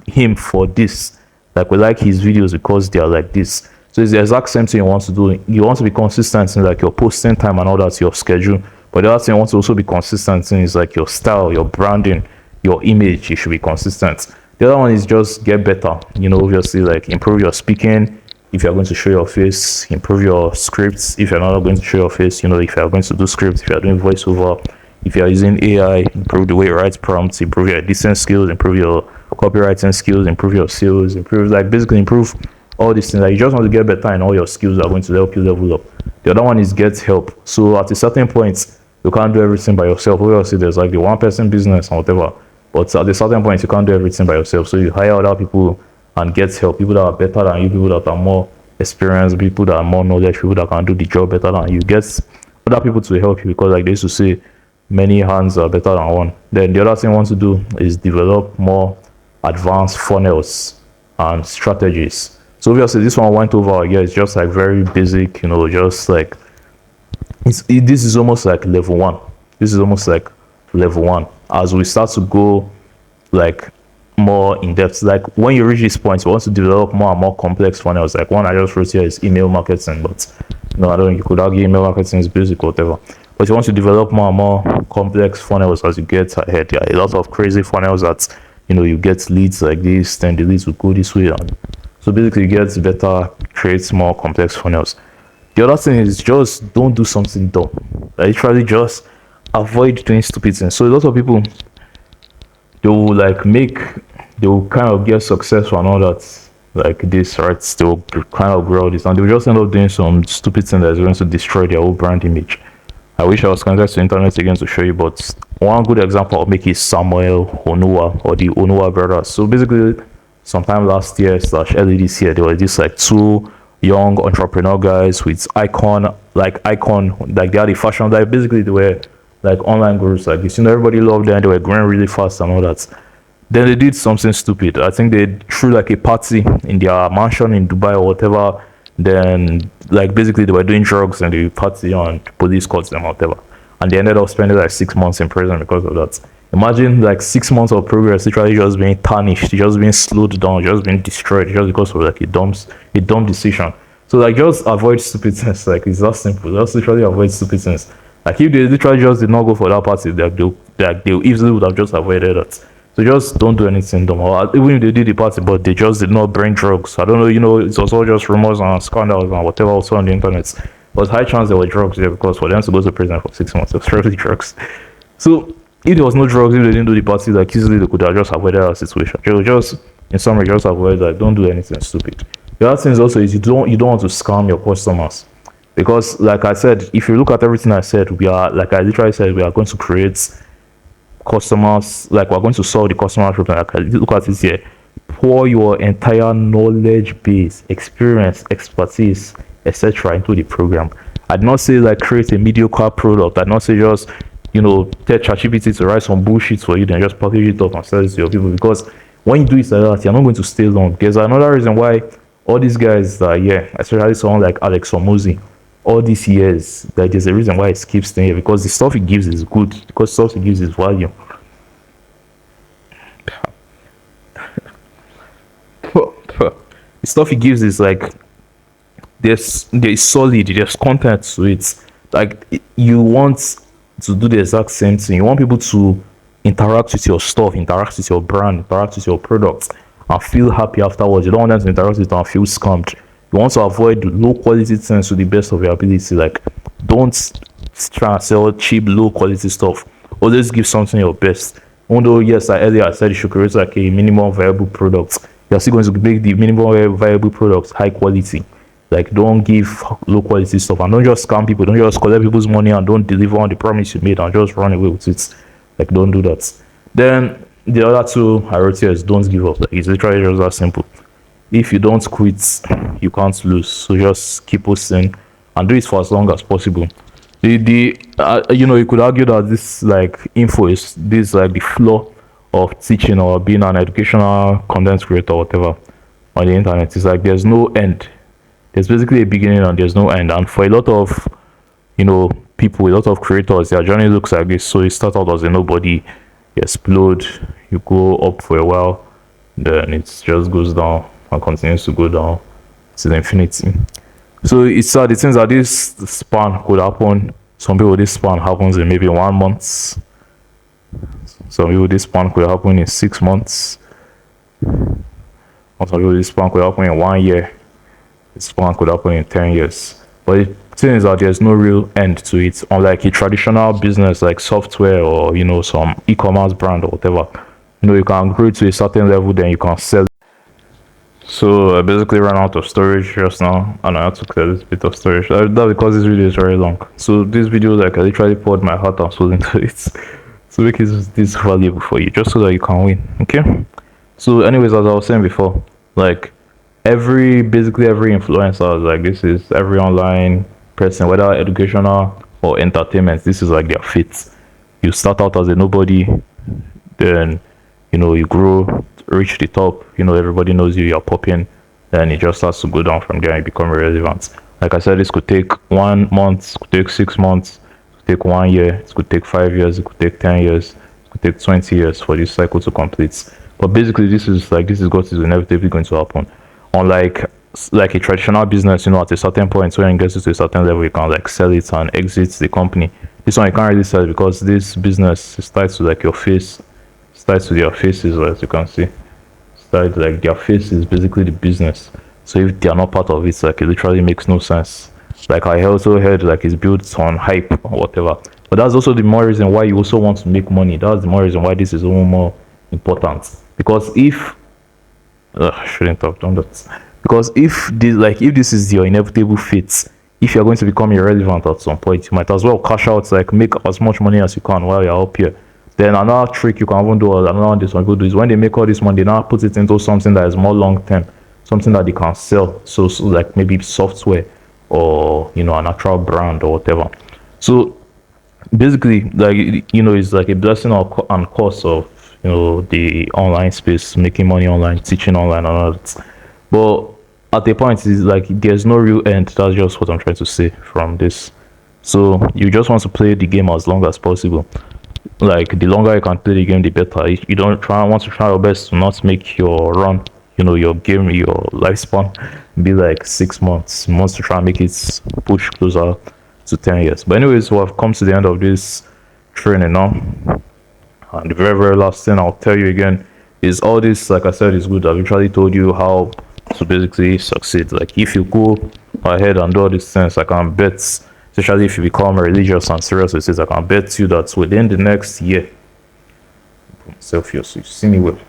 him for this. Like we like his videos because they are like this. So it's the exact same thing you want to do. You want to be consistent in like your posting time and all that, your schedule. But the other thing you want to also be consistent in is like your style, your branding, your image. You should be consistent. The other one is just get better. Obviously like improve your speaking. If you're going to show your face, improve your scripts. If you're not going to show your face, if you're going to do scripts, if you're doing voiceover, if you're using AI, improve the way you write prompts, improve your editing skills, improve your copywriting skills, improve your sales, improve all these things. Like you just want to get better and all your skills are going to help you level up. The other one is get help. So at a certain point, you can't do everything by yourself. Obviously, there's like the one person business and whatever. But at a certain point, you can't do everything by yourself. So you hire other people and get help. People that are better than you, people that are more experienced, people that are more knowledge, people that can do the job better than you. Get other people to help you, because like they used to say, many hands are better than one. Then the other thing I want to do is develop more advanced funnels and strategies. So obviously this one went over. Yeah, it's just like very basic, just like this is almost like level one. This is almost like level one. As we start to go like more in depth, like when you reach this point, you want to develop more and more complex funnels. Like one I just wrote here is email marketing, but I don't. You could argue email marketing is basic, whatever. But you want to develop more and more complex funnels as you get ahead. There are a lot of crazy funnels that you get leads like this, then the leads will go this way, and so basically you get better, create more complex funnels. The other thing is just don't do something dumb. Like, literally just avoid doing stupid things. So a lot of people, they will kind of get successful and all that like this, right? They will kind of grow this, and they will just end up doing some stupid thing that is going to destroy their whole brand image. I wish I was connected to the internet again to show you, but one good example I'll make is Samuel Onua or the Onua brothers. So basically, sometime last year / early this year, there were these like two young entrepreneur guys with icon, like they had a fashion, like basically they were like online gurus like this. Everybody loved them, they were growing really fast and all that. Then they did something stupid. I think they threw like a party in their mansion in Dubai or whatever. Then like basically they were doing drugs and the party, and police caught them or whatever. And they ended up spending like 6 months in prison because of that. Imagine like 6 months of progress literally just being tarnished, just being slowed down, just being destroyed just because of like a dumb decision. So like just avoid stupid things. Like it's that simple. Just literally avoid stupid things. Like if they literally just did not go for that party, they easily would have just avoided that. So just don't do anything dumb. Or even if they did the party, but they just did not bring drugs. I don't know, it was all just rumors and scandals and whatever also on the internet. But high chance there were drugs there, because for them to go to prison for 6 months, it was really drugs. So if there was no drugs, if they didn't do the party, like easily they could have just avoided that situation. Just in summary, just avoid that. Don't do anything stupid. The other thing is also is you don't want to scam your customers. Because like I said, if you look at everything I said, we are, like I literally said, we are going to create customers, like we're going to solve the customer problem. Like look at this here, pour your entire knowledge base, experience, expertise, etc. into the program. I'd not say like create a mediocre product. I'd not say just tell ChatGPT to write some bullshit for you, then just package it up and sell it to your people. Because when you do it like that, you're not going to stay long. There's another reason why all these guys, especially someone like Alex Omozi, all these years, like there's a reason why it keeps staying here, because the stuff he gives is good, because stuff he gives is value. The stuff he gives is like there's solid, there's content to it. Like you want to do the exact same thing. You want people to interact with your stuff, interact with your brand, interact with your products, and feel happy afterwards. You don't want them to interact with it and feel scammed. You want to avoid low quality things to the best of your ability. Like don't try and sell cheap, low quality stuff. Always give something your best. Although yes, earlier I said you should create like a minimum viable product, you're still going to make the minimum viable product high quality. Like don't give low quality stuff, and don't just scam people. Don't just collect people's money and don't deliver on the promise you made and just run away with it. Like don't do that. Then the other two I wrote here is don't give up. Like it's literally just that simple. If you don't quit, you can't lose. So just keep posting and do it for as long as possible. You could argue that this like info is this like the flaw of teaching or being an educational content creator or whatever on the internet. It's like there's no end. There's basically a beginning and there's no end. And for a lot of people, a lot of creators, their journey looks like this. So you start out as a nobody, you explode, you go up for a while, then it just goes down and continues to go down to the infinity. So it's sad. The things that this span could happen. Some people this span happens in maybe 1 month. Some people this span could happen in 6 months. Some people this span could happen in 1 year. This span could happen in 10 years. But the thing is that there's no real end to it. Unlike a traditional business like software or some e-commerce brand or whatever. You can grow to a certain level, then you can sell. So I basically ran out of storage just now, and I had to clear this bit of storage. That's because this video is very long. So this video, like I literally poured my heart and soul into it to make this valuable for you, just so that you can win. Okay. So anyways, as I was saying before, like basically every influencer, like this is every online person, whether educational or entertainment. This is like their fate. You start out as a nobody, then you grow, reach the top. Everybody knows you. You're popping. Then it just starts to go down from there and become irrelevant. Like I said, this could take 1 month, could take 6 months, it could take 1 year, it could take 5 years, it could take 10 years, it could take 20 years for this cycle to complete. But basically, this is what is inevitably going to happen. Unlike like a traditional business, at a certain point when it gets to a certain level, you can like sell it and exit the company. This one you can't really sell because this business is tied to like your face, it's tied to their faces, as you can see. Like their face is basically the business. So if they are not part of it, like it literally makes no sense. Like I also heard like it's built on hype or whatever. But that's also the more reason why you also want to make money. That's the more reason why this is even more important. Because if I shouldn't have done that. Because if this is your inevitable fate, if you're going to become irrelevant at some point, you might as well cash out, like make as much money as you can while you're up here. Then another trick you can even do, or another one this one people do, is when they make all this money, they now put it into something that is more long term, something that they can sell. So like maybe software or an actual brand or whatever. So basically, like it's like a blessing and curse of the online space, making money online, teaching online, and all that. But at the point, is like there's no real end. That's just what I'm trying to say from this. So you just want to play the game as long as possible. Like the longer you can play the game, the better. You don't want to try your best to not make your run, your game, your lifespan be like 6 months. You want to try and make it push closer to 10 years. But anyways, so I've come to the end of this training now. And the very, very last thing I'll tell you again is all this, like I said, is good. I've literally told you how to basically succeed. Like if you go ahead and do all these things, I can bet, especially if you become religious and serious with it, I can bet you that within the next year, myself here so you see me well.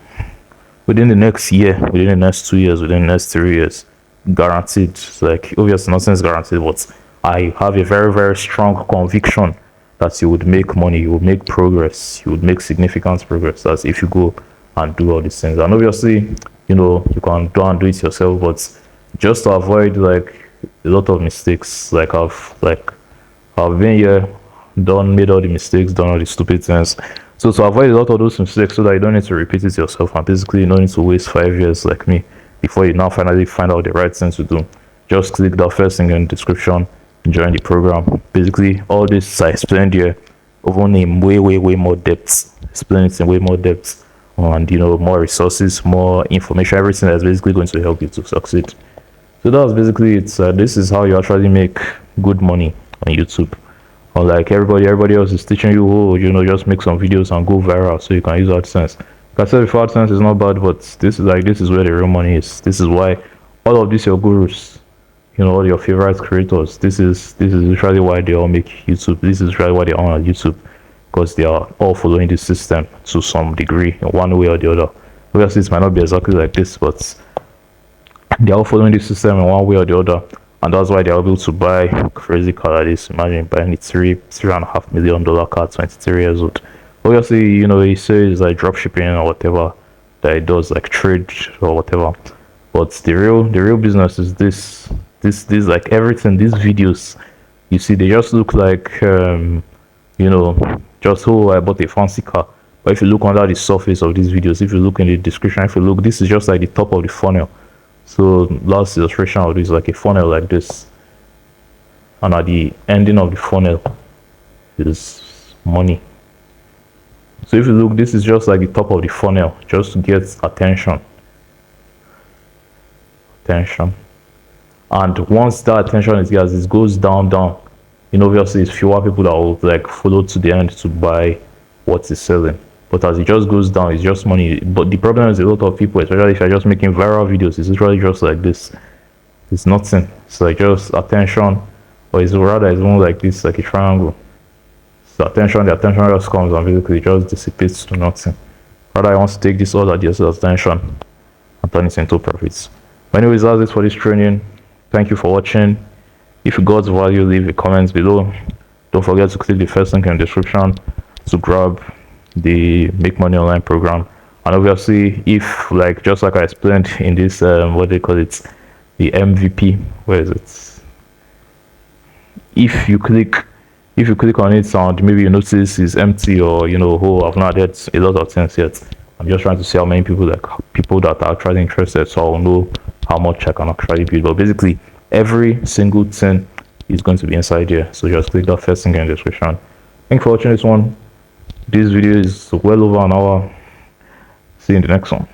Within the next year, within the next 2 years, within the next 3 years, guaranteed. Like obviously nothing's guaranteed, but I have a very, very strong conviction that you would make money, you would make progress, you would make significant progress. That's if you go and do all these things. And obviously, you can go and do it yourself, but just to avoid like a lot of mistakes, like I've been here, made all the mistakes, done all the stupid things. So to avoid a lot of those mistakes, so that you don't need to repeat it yourself, and basically you don't need to waste 5 years like me before you now finally find out the right thing to do, just click that first thing in the description, join the program. Basically all this I explained here, even in way more depth, explain it in way more depth, and more resources, more information, everything that's basically going to help you to succeed. So that's basically it. This is how you actually make good money on YouTube. Unlike everybody else is teaching you, just make some videos and go viral so you can use AdSense. Like I said before, AdSense is not bad, but this is where the real money is. This is why all of these your gurus, all your favorite creators, this is literally why they all make YouTube. This is literally why they are on YouTube, because they are all following this system to some degree, in one way or the other. Obviously, it might not be exactly like this, but they're all following this system in one way or the other, and that's why they're able to buy crazy car like this. Imagine buying a $3.5 million car, 23 years old. Obviously, he says like drop shipping or whatever that it does, like trade or whatever. But the real business is this like everything. These videos, you see, they just look like just I bought a fancy car. But if you look under the surface of these videos, if you look in the description, if you look, this is just like the top of the funnel. So last illustration of this, like a funnel like this, and at the ending of the funnel is money. So if you look, this is just like the top of the funnel, just to get attention. And once that attention is got, it goes down. Obviously it's fewer people that will like follow to the end to buy what is selling. But as it just goes down, it's just money. But the problem is a lot of people, especially if you're just making viral videos, it's literally just like this. It's nothing. It's like just attention, or it's more like this, like a triangle. So the attention just comes and basically just dissipates to nothing. Rather, I want to take this all that attention and turn it into profits. But anyways, that's it for this training. Thank you for watching. If you got value, leave a comment below. Don't forget to click the first link in the description to grab the Make Money Online program. And obviously, if just like I explained in this what they call it, the MVP, where is it? If you click If you click on it and maybe you notice it's empty, or oh, I've not added a lot of things yet. I'm just trying to see how many people that are actually interested, so I'll know how much I can actually build. But basically, every single thing is going to be inside here. So just click that first thing in the description. Thanks for watching this one. This video is well over an hour. See you in the next one.